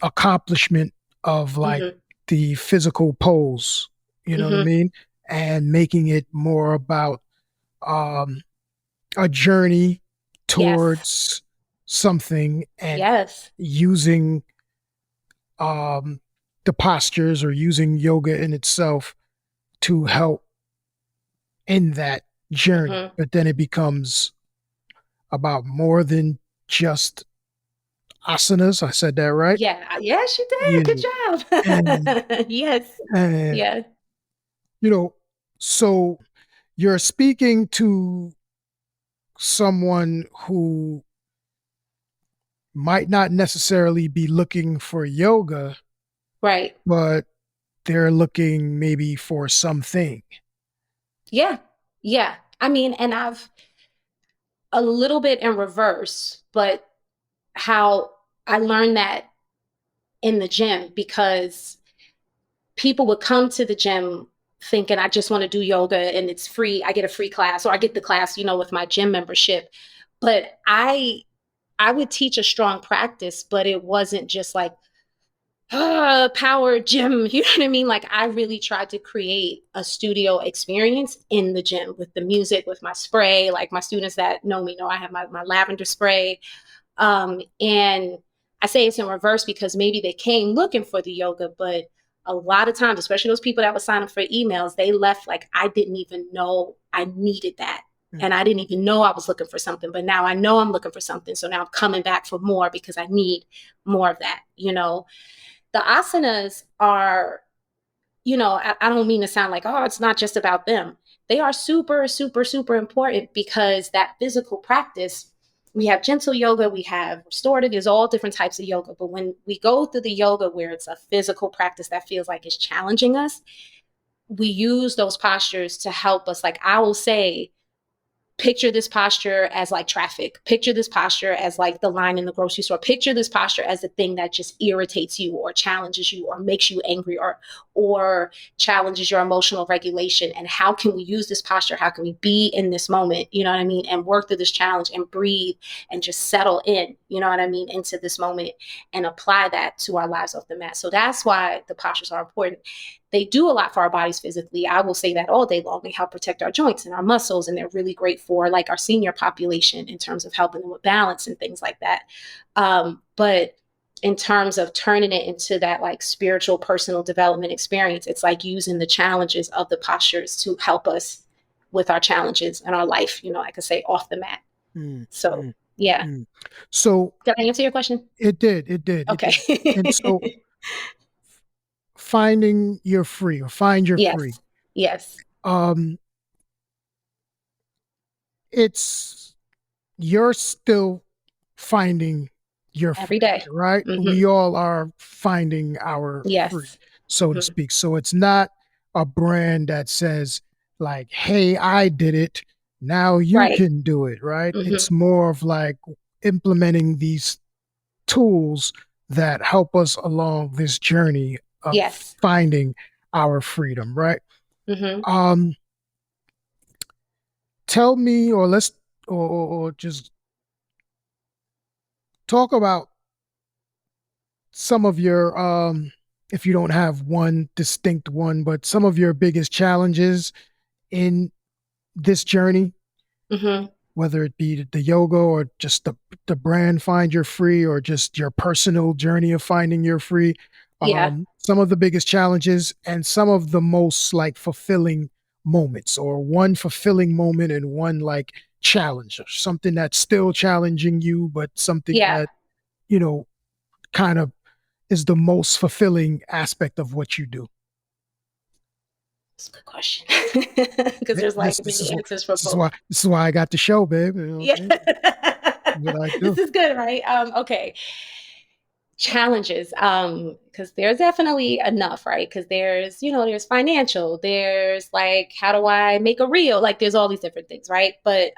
accomplishment of like Hmm. the physical pose, you know what I Hmm. mean? And making it more about um, a journey Yes. towards something, and Yes. using um, the postures or using yoga in itself to help in that journey. Hmm. But then it becomes about more than just asanas. I said that right? Yeah. Yes, you did. Yeah. Good And, job. Yes. and, Yeah. you know, so you're speaking to someone who might not necessarily be looking for yoga, Right. but they're looking maybe for something. Yeah. Yeah. I mean, and I've a little bit in reverse, but how I learned that in the gym, because people would come to the gym thinking I just want to do yoga and it's free. I get a free class, or I get the class, you know, with my gym membership. But I would teach a strong practice, but it wasn't just like power gym. You know what I mean? Like, I really tried to create a studio experience in the gym with the music, with my spray. Like, my students that know me know I have my lavender spray. And I say it's in reverse because maybe they came looking for the yoga, but a lot of times, especially those people that would sign up for emails, they left like, I didn't even know I needed that. Mm. And I didn't even know I was looking for something, but now I know I'm looking for something. So now I'm coming back for more because I need more of that. You know, the asanas are, you know, I don't mean to sound like, oh, it's not just about them. They are super, super, super important, because that physical practice, we have gentle yoga, we have restorative, there's all different types of yoga. But when we go through the yoga where it's a physical practice that feels like it's challenging us, we use those postures to help us. Like, I will say, picture this posture as like traffic. Picture this posture as like the line in the grocery store. Picture this posture as the thing that just irritates you or challenges you or makes you angry, or challenges your emotional regulation. And how can we use this posture? How can we be in this moment? You know what I mean? And work through this challenge and breathe and just settle in, you know what I mean, into this moment, and apply that to our lives off the mat. So that's why the postures are important. They do a lot for our bodies physically. I will say that all day long. They help protect our joints and our muscles, and they're really great for like our senior population in terms of helping them with balance and things like that. But in terms of turning it into that like spiritual personal development experience, it's like using the challenges of the postures to help us with our challenges in our life, you know, like I say, off the mat. Mm. So Mm. yeah. Mm. So Did I answer your question? it did. And so Okay. finding your free, or find your free. Yes. Yes. Um, it's, you're still finding your Every free, day. right? We all are finding our free, Yes. so to speak. So it's not a brand that says like, "Hey, I did it. Now you Right. can do it," right? It's more of like implementing these tools that help us along this journey of Yes. finding our freedom, right? Um, tell me, or let's, or just talk about some of your, if you don't have one distinct one, but some of your biggest challenges in this journey, whether it be the yoga or just the brand Find Your Free, or just your personal journey of finding your free. Yeah. Some of the biggest challenges and some of the most like fulfilling moments, or one fulfilling moment and one like challenge, or something that's still challenging you, but something Yeah. that, you know, kind of is the most fulfilling aspect of what you do. That's a good question. Because there's This, like this many is answers for this is both. why this is why I got the show, babe. You know, Yeah. okay, what I This do. is good, right? Okay. Challenges. Because there's definitely enough, right? Because there's, there's financial, there's like, how do I make a reel? Like there's all these different things, right? But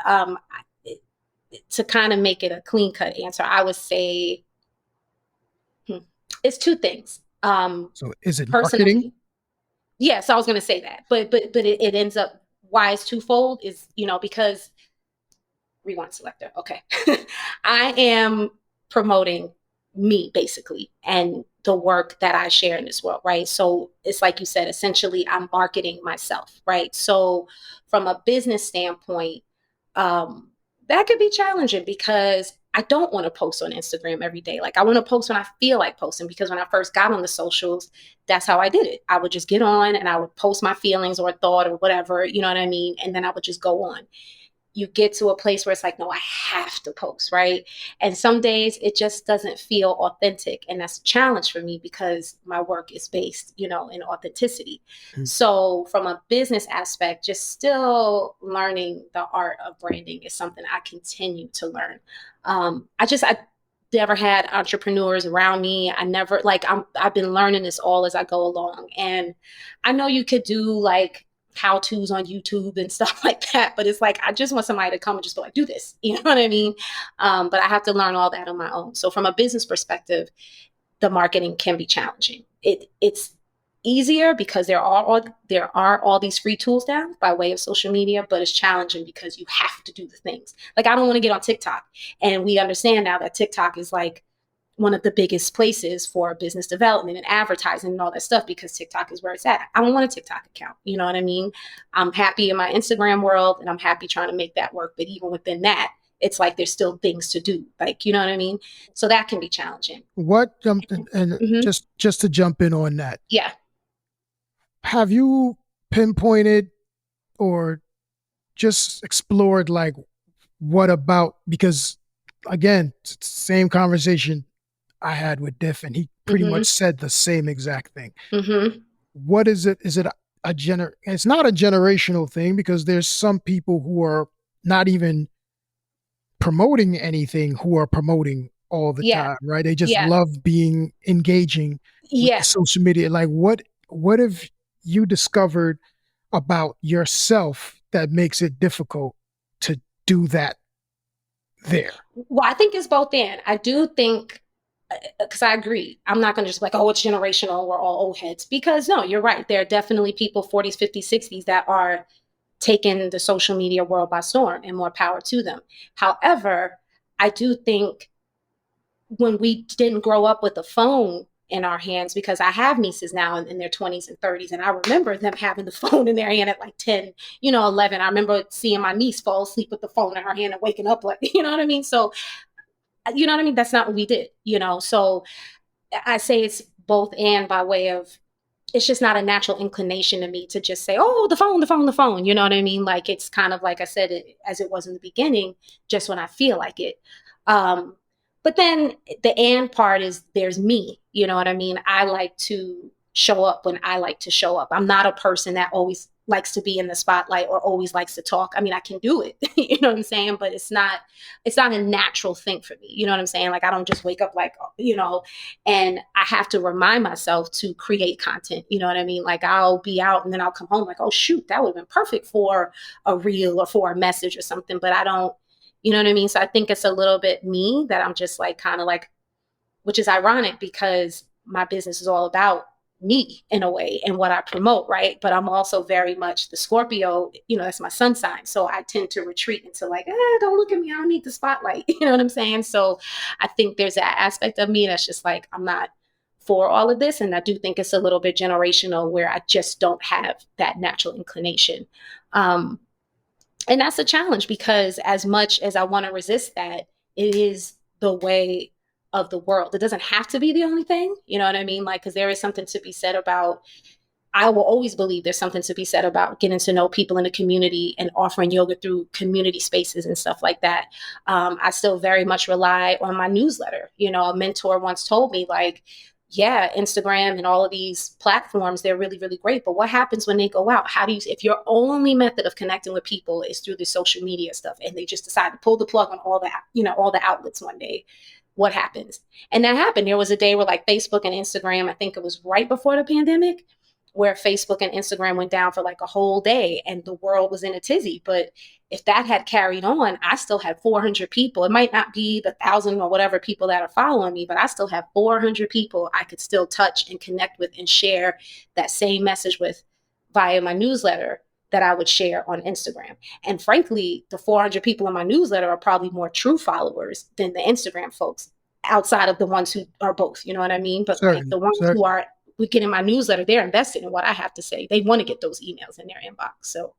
to kind of make it a clean cut answer, I would say it's two things. So is it marketing? Personally, yes, I was going to say that, but it ends up why it's twofold is because rewind selector. Okay. I am promoting me basically and the work that I share in this world, right? So it's like you said, essentially I'm marketing myself, right? So from a business standpoint, that could be challenging because I don't want to post on Instagram every day. Like I want to post when I feel like posting, because when I first got on the socials, that's how I did it. I would just get on and I would post my feelings or thought or whatever, you know what I mean? And then I would just go on. You get to a place where it's like, no, I have to post, right? And some days it just doesn't feel authentic. And that's a challenge for me because my work is based, in authenticity. So from a business aspect, just still learning the art of branding is something I continue to learn. I never had entrepreneurs around me. I never I've been learning this all as I go along. And I know you could do like how-tos on YouTube and stuff like that, but it's like I just want somebody to come and just be like, do this, you know what I mean? But I have to learn all that on my own. So from a business perspective, the marketing can be challenging. It's easier because there are all these free tools now by way of social media, but it's challenging because you have to do the things. Like I don't want to get on TikTok, and we understand now that TikTok is like one of the biggest places for business development and advertising and all that stuff, because TikTok is where it's at. I don't want a TikTok account. You know what I mean? I'm happy in my Instagram world and I'm happy trying to make that work. But even within that, it's like there's still things to do. Like, you know what I mean? So that can be challenging. What and Mm-hmm. just to jump in on that, Yeah. have you pinpointed or just explored like what about, because again, same conversation I had with Diff, and he pretty much Mm-hmm. said the same exact thing. Mm-hmm. What is it? Is it it's not a generational thing, because there's some people who are not even promoting anything who are promoting all the Yeah. time, right? They just Yeah. love being engaging with the Yeah. social media. Like what have you discovered about yourself that makes it difficult to do that there? Well, I think it's both and. I do think, because I agree. I'm not going to just be like, oh, it's generational. We're all old heads. Because no, you're right. There are definitely people 40s, 50s, 60s that are taking the social media world by storm, and more power to them. However, I do think when we didn't grow up with a phone in our hands, because I have nieces now in their 20s and 30s, and I remember them having the phone in their hand at like 10, 11. I remember seeing my niece fall asleep with the phone in her hand and waking up like, you know what I mean? So, you know what I mean? That's not what we did, So I say it's both and, by way of, it's just not a natural inclination to me to just say, oh, the phone, the phone, the phone. You know what I mean? Like, it's kind of like I said, as it was in the beginning, just when I feel like it. Um, but then the and part is there's me. You know what I mean? I like to show up when I like to show up. I'm not a person that always likes to be in the spotlight or always likes to talk. I mean, I can do it, you know what I'm saying? But it's not a natural thing for me. You know what I'm saying? Like, I don't just wake up like, and I have to remind myself to create content. You know what I mean? Like, I'll be out and then I'll come home like, oh shoot, that would have been perfect for a reel or for a message or something. But I don't, you know what I mean? So I think it's a little bit me that I'm just like, kind of like, which is ironic because my business is all about me in a way and what I promote, right? But I'm also very much the Scorpio, that's my sun sign. So I tend to retreat into like, don't look at me. I don't need the spotlight. You know what I'm saying? So I think there's that aspect of me that's just like, I'm not for all of this. And I do think it's a little bit generational where I just don't have that natural inclination. And that's a challenge because as much as I want to resist that, it is the way of the world. It doesn't have to be the only thing. You know what I mean? Like, because there is something to be said about, I will always believe there's something to be said about getting to know people in the community and offering yoga through community spaces and stuff like that. I still very much rely on my newsletter. A mentor once told me, like, yeah, Instagram and all of these platforms, they're really, really great. But what happens when they go out? If your only method of connecting with people is through the social media stuff and they just decide to pull the plug on all the outlets one day, what happens? And that happened. There was a day where like Facebook and Instagram, I think it was right before the pandemic, where Facebook and Instagram went down for like a whole day and the world was in a tizzy. But if that had carried on, I still had 400 people. It might not be the 1,000 or whatever people that are following me, but I still have 400 people I could still touch and connect with and share that same message with via my newsletter that I would share on Instagram. And frankly, the 400 people in my newsletter are probably more true followers than the Instagram folks, outside of the ones who are both, you know what I mean? But like the ones who are we get in my newsletter, they're invested in what I have to say. They want to get those emails in their inbox. So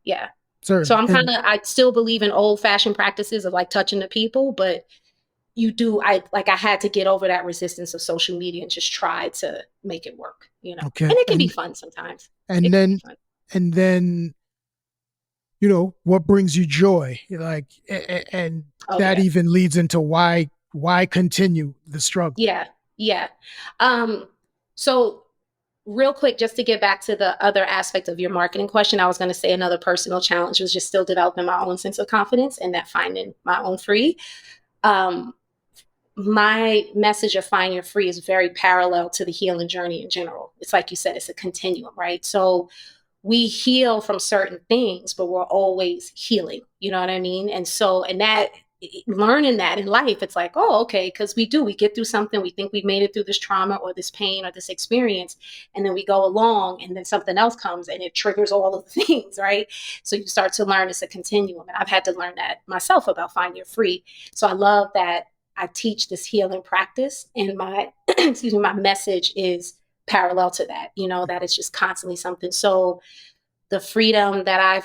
yeah. Certainly. So I still believe in old fashioned practices of like touching the people, but I had to get over that resistance of social media and just try to make it work, Okay. And it can be fun sometimes. And then, what brings you joy? Like, and that even leads into why continue the struggle? Yeah. Yeah. So real quick, just to get back to the other aspect of your marketing question, I was going to say another personal challenge was just still developing my own sense of confidence and that finding my own free. My message of finding your free is very parallel to the healing journey in general. It's like you said, it's a continuum, right? So we heal from certain things, but we're always healing. You know what I mean? And that learning that in life, it's like, oh, okay, because we get through something, we think we've made it through this trauma or this pain or this experience, and then we go along and then something else comes and it triggers all of the things, right? So you start to learn it's a continuum, and I've had to learn that myself about finding your free. So I love that I teach this healing practice, and my my message is parallel to that, that it's just constantly something. So the freedom that I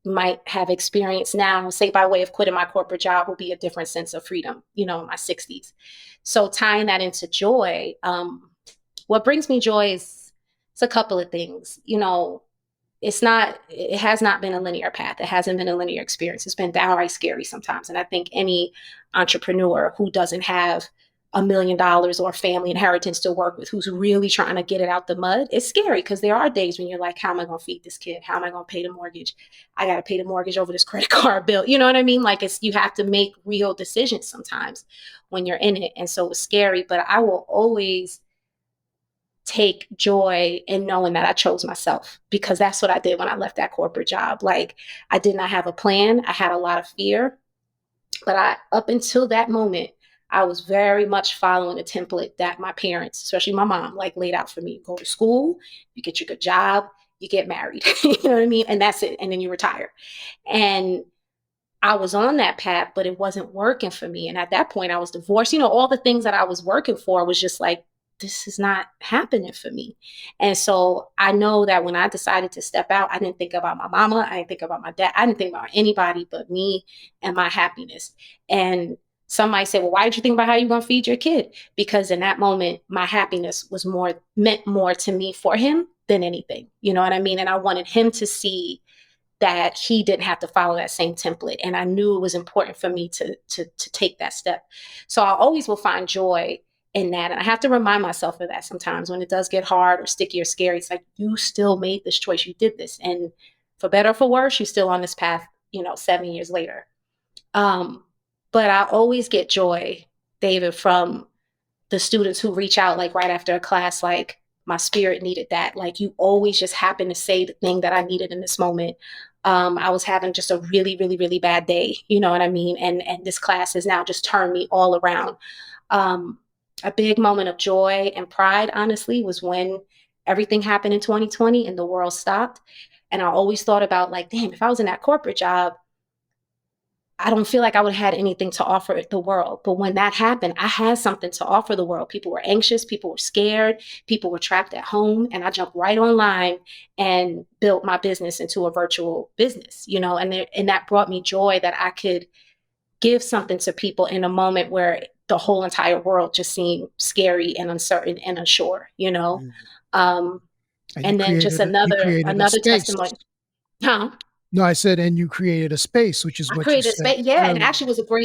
might have experienced now, say by way of quitting my corporate job, will be a different sense of freedom, in my 60s. So tying that into joy, what brings me joy is it's a couple of things. It has not been a linear path. It hasn't been a linear experience. It's been downright scary sometimes. And I think any entrepreneur who doesn't have $1 million or family inheritance to work with, who's really trying to get it out the mud, it's scary because there are days when you're like, how am I going to feed this kid? How am I going to pay the mortgage? I got to pay the mortgage over this credit card bill. You know what I mean? Like you have to make real decisions sometimes when you're in it. And so it's scary, but I will always take joy in knowing that I chose myself, because that's what I did when I left that corporate job. Like, I did not have a plan. I had a lot of fear, but up until that moment, I was very much following a template that my parents, especially my mom, like laid out for me. You go to school, you get your good job, you get married, you know what I mean? And that's it. And then you retire. And I was on that path, but it wasn't working for me. And at that point I was divorced. All the things that I was working for was just like, this is not happening for me. And so I know that when I decided to step out, I didn't think about my mama. I didn't think about my dad. I didn't think about anybody but me and my happiness. And some might say, well, why did you think about how you're going to feed your kid? Because in that moment, my happiness meant more to me for him than anything. You know what I mean? And I wanted him to see that he didn't have to follow that same template. And I knew it was important for me to take that step. So I always will find joy in that. And I have to remind myself of that sometimes when it does get hard or sticky or scary. It's like, you still made this choice. You did this. And for better or for worse, you're still on this path, 7 years later. But I always get joy, David, from the students who reach out like right after a class, like, my spirit needed that. Like, you always just happen to say the thing that I needed in this moment. I was having just a really, really, really bad day. You know what I mean? And this class has now just turned me all around. A big moment of joy and pride, honestly, was when everything happened in 2020 and the world stopped. And I always thought about, like, damn, if I was in that corporate job, I don't feel like I would have had anything to offer the world. But when that happened, I had something to offer the world. People were anxious, people were scared, people were trapped at home. And I jumped right online and built my business into a virtual business, and that brought me joy that I could give something to people in a moment where the whole entire world just seemed scary and uncertain and unsure. Um, And and then just you created a another space. testimony. Huh? No, I said, and you created a space, which is I what you created said space. Yeah. And earlier. actually was for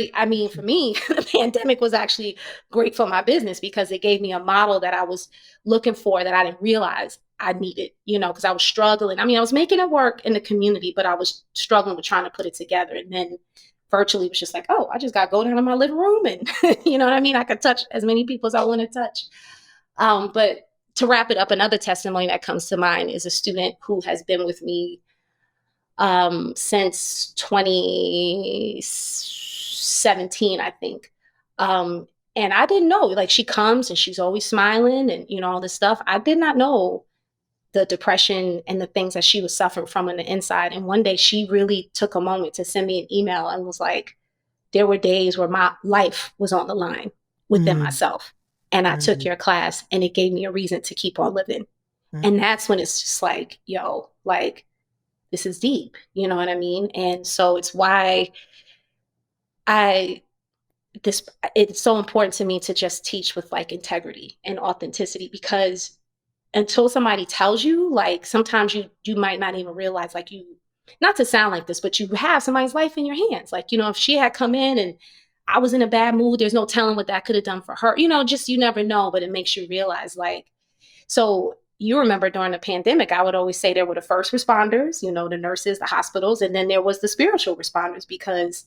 me, the pandemic was actually great for my business because it gave me a model that I was looking for that I didn't realize I needed, because I was struggling. I mean, I was making it work in the community, but I was struggling with trying to put it together. And then virtually was just like, oh, I just got to go down to my living room and, you know what I mean? I could touch as many people as I want to touch. But to wrap it up, another testimony that comes to mind is a student who has been with me since 2017, I think. And I didn't know, like, she comes and she's always smiling and, all this stuff. I did not know the depression and the things that she was suffering from on the inside. And one day she really took a moment to send me an email and was like, there were days where my life was on the line within Mm, myself. And I took mm, your class and it gave me a reason to keep on living. mm. And that's when it's just like, yo, like, this is deep, you know what I mean? And so it's why I it's so important to me to just teach with like integrity and authenticity, because until somebody tells you, like, sometimes you might not even realize, like, you, not to sound like this, but you have somebody's life in your hands. Like, if she had come in and I was in a bad mood, there's no telling what that could have done for her. Just, you never know, but it makes you realize, like, so you remember during the pandemic, I would always say there were the first responders, the nurses, the hospitals, and then there was the spiritual responders, because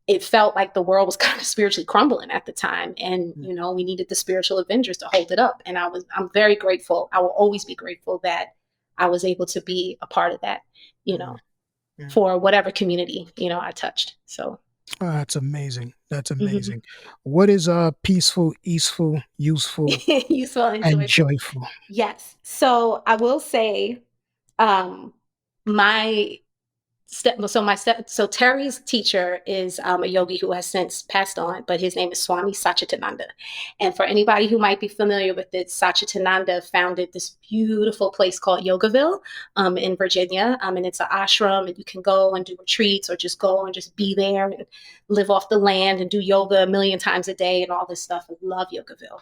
it felt like the world was kind of spiritually crumbling at the time. And, we needed the spiritual avengers to hold it up. And I'm very grateful. I will always be grateful that I was able to be a part of that, you Mm, know, mm. for whatever community, I touched. So Oh, that's amazing. That's mhm. amazing. What is peaceful, easeful, useful, Useful and and joyful. joyful? Yes. So I will say, um, my so Terry's teacher is a yogi who has since passed on, but his name is Swami Satchitananda. And for anybody who might be familiar with it, Satchitananda founded this beautiful place called Yogaville in Virginia. And it's an ashram, and you can go and do retreats or just go and just be there and live off the land and do yoga a million times a day and all this stuff. I love Yogaville.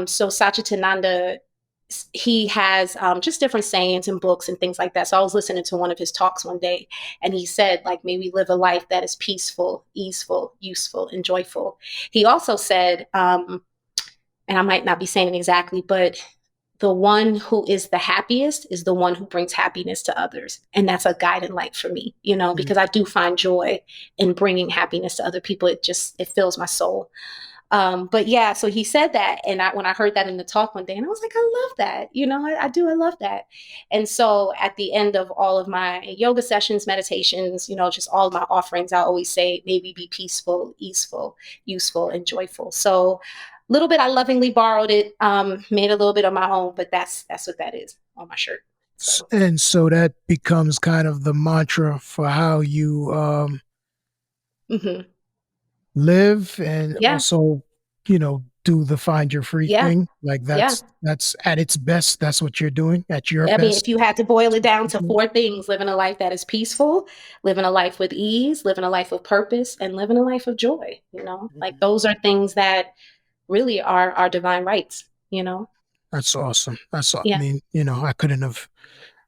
So Satchitananda, he has just different sayings and books and things like that. So I was listening to one of his talks one day, and he said, like, maybe live a life that is peaceful, easeful, useful, and joyful. He also said, and I might not be saying it exactly, but the one who is the happiest is the one who brings happiness to others. And that's a guiding light for me, Mm. because I do find joy in bringing happiness to other people. It fills my soul. But yeah, so he said that. And when I heard that in the talk one day, and I was like, I love that. I do. I love that. And so at the end of all of my yoga sessions, meditations, just all of my offerings, I always say, maybe be peaceful, easeful, useful, and joyful. So a little bit, I lovingly borrowed it, made a little bit of my own, but that's what that is on my shirt. So And so that becomes kind of the mantra for how you mhm. live, and Yeah, also, do the find your free yeah, thing. Like yeah. that's at its best. That's what you're doing at your I mean, best. if you had to boil it down to four things: living a life that is peaceful, living a life with ease, living a life with purpose, and living a life of joy, like those are things that really are our divine rights. That's awesome. I Yeah. mean, I couldn't have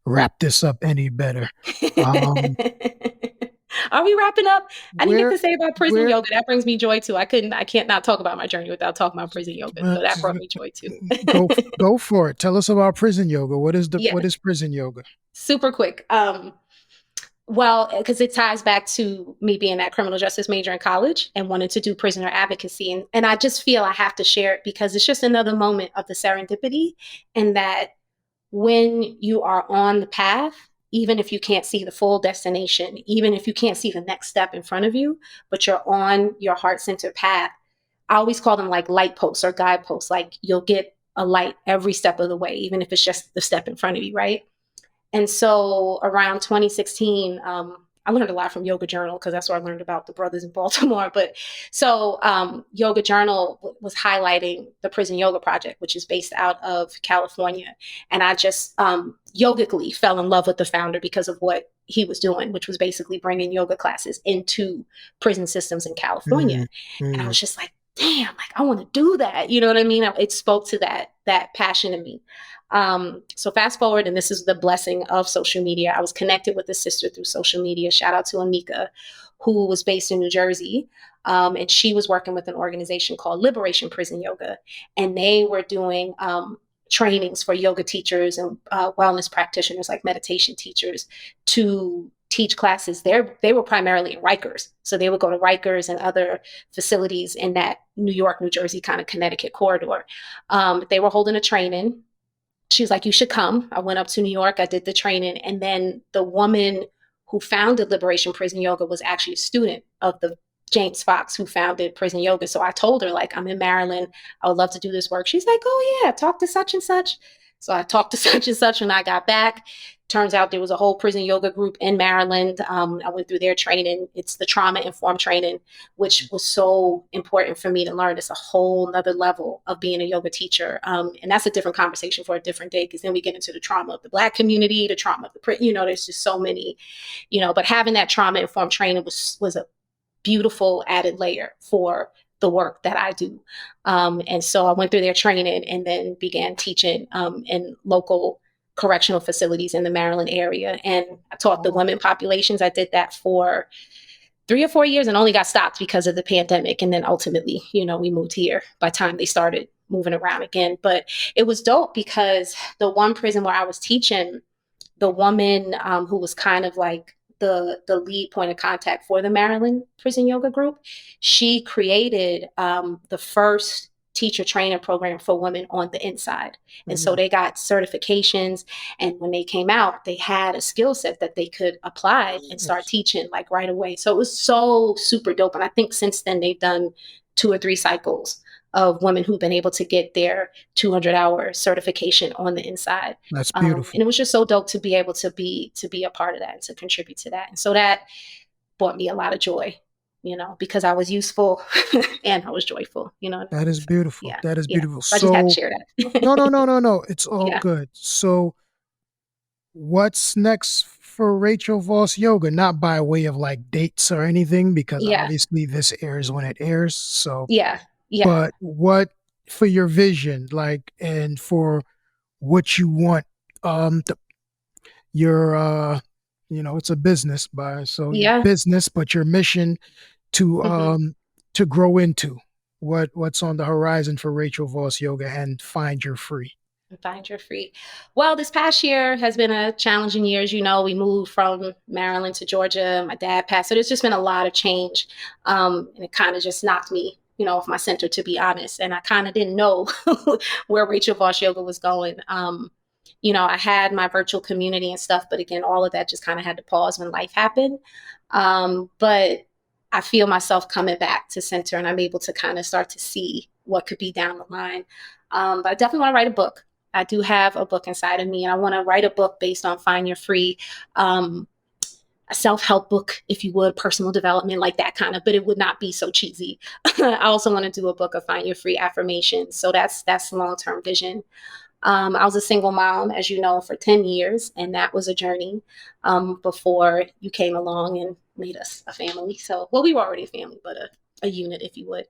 wrapped this up any better. Um, Are we wrapping up? I didn't get Where to say about prison where yoga. That brings me joy too. I can't not talk about my journey without talking about prison yoga. uh, So that brought me joy too. go for it. Tell us about prison yoga. Yeah, What is prison yoga? super quick. Well, because it ties back to me being that criminal justice major in college and wanting to do prisoner advocacy. And I just feel I have to share it because it's just another moment of the serendipity, and that when you are on the path, even if you can't see the full destination, even if you can't see the next step in front of you, but you're on your heart centered path, I always call them like light posts or guideposts. Like you'll get a light every step of the way, even if it's just the step in front of you, right? And so around 2016, I learned a lot from Yoga Journal because that's where I learned about the brothers in Baltimore. But so Yoga Journal was highlighting the Prison Yoga Project, which is based out of California. And I just yogically fell in love with the founder because of what he was doing, which was basically bringing yoga classes into prison systems in California. Mm, And I mm. was just like, damn, like I want to do that. You know what I mean? It spoke to that passion in me. So fast forward, and this is the blessing of social media. I was connected with a sister through social media. Shout out to Amika, who was based in New Jersey. And she was working with an organization called Liberation Prison Yoga. And they were doing trainings for yoga teachers and wellness practitioners, like meditation teachers, to teach classes. They were primarily in Rikers. So they would go to Rikers and other facilities in that New York, New Jersey kind of Connecticut corridor. They were holding a training. She was like, you should come. I went up to New York. I did the training. And then the woman who founded Liberation Prison Yoga was actually a student of the James Fox who founded Prison Yoga. So I told her, like, I'm in Maryland. I would love to do this work. She's like, oh, yeah, talk to such and such. So I talked to such and such when I got back. Turns out there was a whole prison yoga group in Maryland. I went through their training. It's the trauma informed training, which was so important for me to learn. It's a whole nother level of being a yoga teacher. And that's a different conversation for a different day, because then we get into the trauma of the Black community, the trauma of the, there's just so many, but having that trauma informed training was a beautiful added layer for the work that I do. And so I went through their training and then began teaching in local correctional facilities in the Maryland area. And I taught the women populations. I did that for 3 or 4 years and only got stopped because of the pandemic. And then ultimately, we moved here by the time they started moving around again. But it was dope because the one prison where I was teaching, the woman who was kind of like the lead point of contact for the Maryland Prison Yoga Group, she created the first teacher training program for women on the inside. And so they got certifications. And when they came out, they had a skill set that they could apply and start teaching like right away. So it was so super dope. And I think since then they've done 2 or 3 cycles of women who've been able to get their 200-hour certification on the inside. That's And beautiful. it was just so dope to be able to be a part of that and to contribute to that. And so that brought me a lot of joy, because I was useful and I was joyful, That is beautiful. Yeah. That is Yeah. beautiful. So I just had to So share no, that. no, no, no, no. It's all Yeah. good. So what's next for Rachel Voss Yoga? Not by way of like dates or anything, because Yeah. obviously this airs when it airs. So, Yeah. Yeah. but what for your vision, like, and for what you want, the, your, it's a business so your Yeah. business, but your mission Hmm. to grow into what's on the horizon for Rachel Voss Yoga and Find Your Free. Find your free. Well, this past year has been a challenging year. As you know, we moved from Maryland to Georgia. My dad passed. So there's just been a lot of change. And it kind of just knocked me, off my center, to be honest. And I kind of didn't know where Rachel Voss Yoga was going. I had my virtual community and stuff, but again, all of that just kind of had to pause when life happened. But I feel myself coming back to center, and I'm able to kind of start to see what could be down the line. But I definitely want to write a book. I do have a book inside of me, and I want to write a book based on Find Your Free, a self-help book, if you would, personal development, like that kind of, but it would not be so cheesy. I also want to do a book of Find Your Free affirmations. So that's long-term vision. I was a single mom, as you know, for 10 years, and that was a journey before you came along and made us a family. So, well, we were already a family, but a unit, if you would.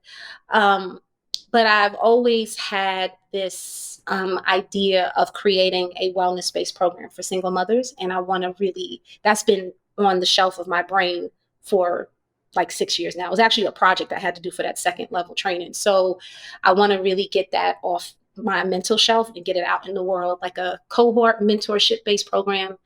But I've always had this idea of creating a wellness-based program for single mothers. And I want to really, that's been on the shelf of my brain for like 6 years now. It was actually a project I had to do for that second level training. So I want to really get that off my mental shelf and get it out in the world, like a cohort mentorship based program.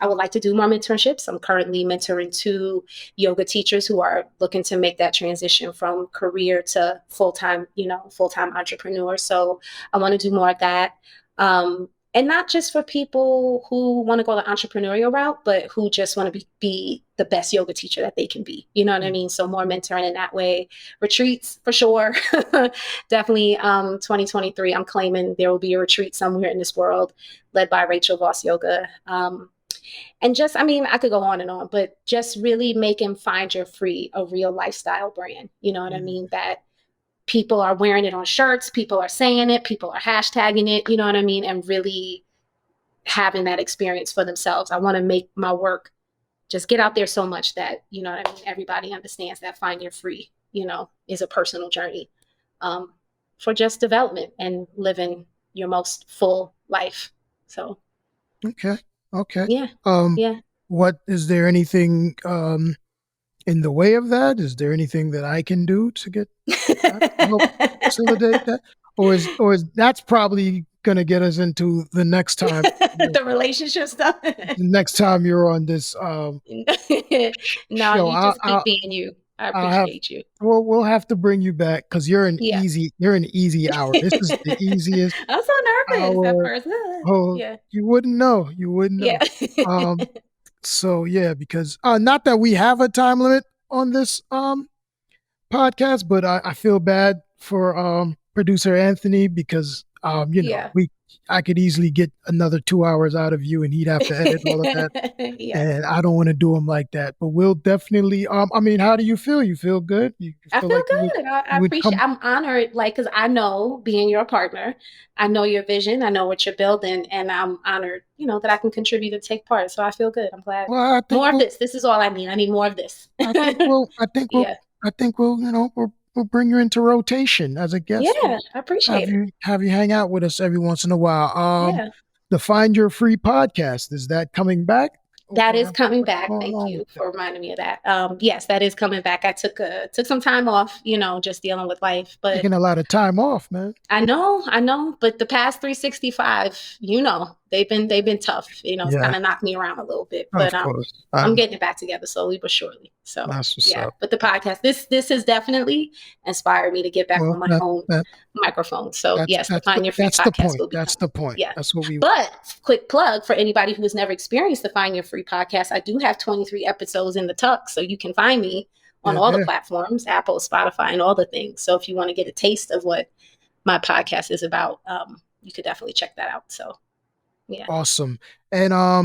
I would like to do more mentorships. I'm currently mentoring 2 yoga teachers who are looking to make that transition from career to full-time, full-time entrepreneur. So I want to do more of that. And not just for people who want to go the entrepreneurial route, but who just want to be the best yoga teacher that they can be. You know what I mean? So more mentoring in that way. Retreats for sure. Definitely 2023, I'm claiming there will be a retreat somewhere in this world led by Rachel Voss Yoga. And just, I mean, I could go on and on, but just really making Find Your Free a real lifestyle brand. You know what I mean? That people are wearing it on shirts, people are saying it, people are hashtagging it, you know what I mean? And really having that experience for themselves. I want to make my work just get out there so much that, you know what I mean, everybody understands that Find Your Free, is a personal journey for just development and living your most full life. So. Okay. Yeah. Yeah. What is there anything in the way of that? Is there anything that I can do to get help facilitate that? Or is that's probably gonna get us into the next time The relationship stuff. the next time you're on this No, show. you just keep being you. I I'll have appreciate you. we'll have to bring you back because you're an Yeah. easy hour. This is the easiest I'm so nervous at hour. first. Oh, Yeah. you wouldn't know. You wouldn't know. Yeah. So yeah, because not that we have a time limit on this podcast, but I feel bad for producer Anthony because Yeah. I could easily get another 2 hours out of you and he'd have to edit all of that. Yeah. And I don't want to do him like that. But we'll definitely I mean, how do you feel? You feel good? You I feel feel like good. I you would appreciate. come I'm honored, because I know being your partner, I know your vision, I know what you're building, and I'm honored, that I can contribute and take part. So I feel good. I'm glad. well, I think More of this. This is all I need. I need more of this. I think we'll Yeah. we'll bring you into rotation as a guest. Yeah. I appreciate it. Have you hang out with us every once in a while. Yeah. The Find Your Free podcast, is that coming back? That is coming What's back. going Thank on you with for reminding me of that. Yes, that is coming back. I took some time off, just dealing with life, but taking a lot of time off, man? I know, but the past 365, they've been tough. It's Yeah. kind of knocked me around a little bit, but Of course. I'm getting it back together slowly but surely. So That's what's yeah, up. but the podcast, this has definitely inspired me to get back on my own microphone. So yes, the Find Your Free that's the podcast point. will be That's coming. the point. Yeah. That's what we. But quick plug for anybody who has never experienced the Find Your Free podcast. I do have 23 episodes in the tuck, so you can find me on all the platforms, Apple, Spotify, and all the things. So if you want to get a taste of what my podcast is about, you could definitely check that out. So yeah. Awesome. And I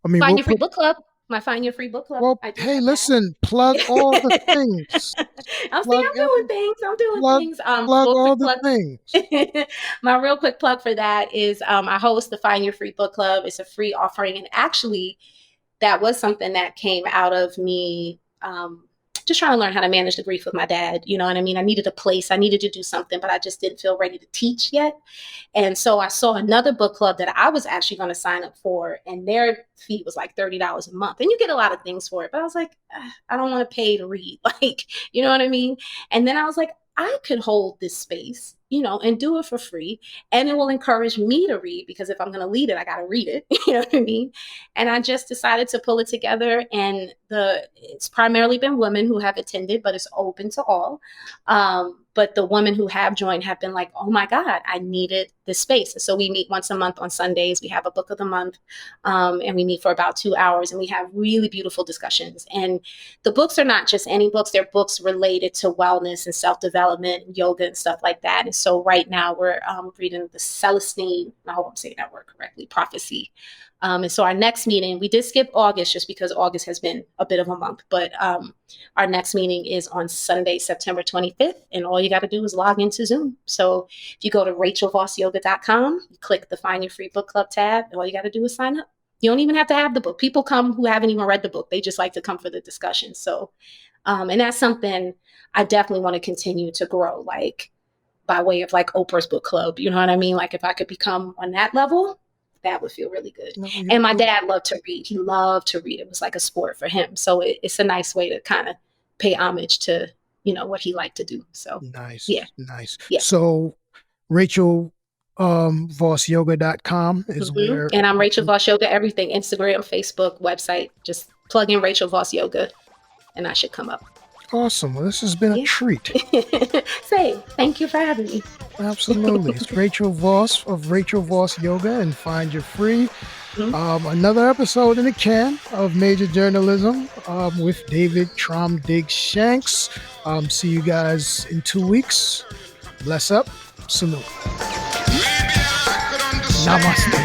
mean, Find Your Free Book Club. My Find Your Free Book Club. Well, hey, listen, plug all the things. I'm doing things. Plug all the things. My real quick plug for that is I host the Find Your Free Book Club. It's a free offering. And actually, that was something that came out of me just trying to learn how to manage the grief with my dad. You know what I mean? I needed a place. I needed to do something, but I just didn't feel ready to teach yet. And so I saw another book club that I was actually going to sign up for, and their fee was like $30 a month. And you get a lot of things for it. But I was like, I don't want to pay to read. You know what I mean? And then I was like, I could hold this space, and do it for free. And it will encourage me to read, because if I'm going to lead it, I got to read it. You know what I mean? And I just decided to pull it together. And it's primarily been women who have attended, but it's open to all. But the women who have joined have been like, oh my God, I needed this space. And so we meet once a month on Sundays. We have a book of the month, and we meet for about 2 hours, and we have really beautiful discussions. And the books are not just any books. They're books related to wellness and self-development and yoga and stuff like that. And so right now we're reading the Celestine, I hope I'm saying that word correctly, Prophecy. And so our next meeting, we did skip August just because August has been a bit of a month, but our next meeting is on Sunday, September 25th. And all you got to do is log into Zoom. So if you go to rachelvossyoga.com, you click the Find Your Free Book Club tab, and all you got to do is sign up. You don't even have to have the book. People come who haven't even read the book. They just like to come for the discussion. So, and that's something I definitely want to continue to grow, by way of Oprah's book club. You know what I mean? If I could become on that level, that would feel really good. No, And my dad loved to read. He loved to read. It was like a sport for him. So it's a nice way to kind of pay homage to, what he liked to do. So nice. yeah. Yeah. So Rachel VossYoga.com is where. And I'm Rachel Voss Yoga, everything, Instagram, Facebook, website. Just plug in Rachel Voss Yoga and I should come up. Awesome. Well, this has been a treat. Say, thank you for having me. Absolutely. It's Rachel Voss of Rachel Voss Yoga, and find your free. Another episode in the can of Major Journalism with David Traum Shanks. See you guys in 2 weeks. Bless up. Salute. Namaste.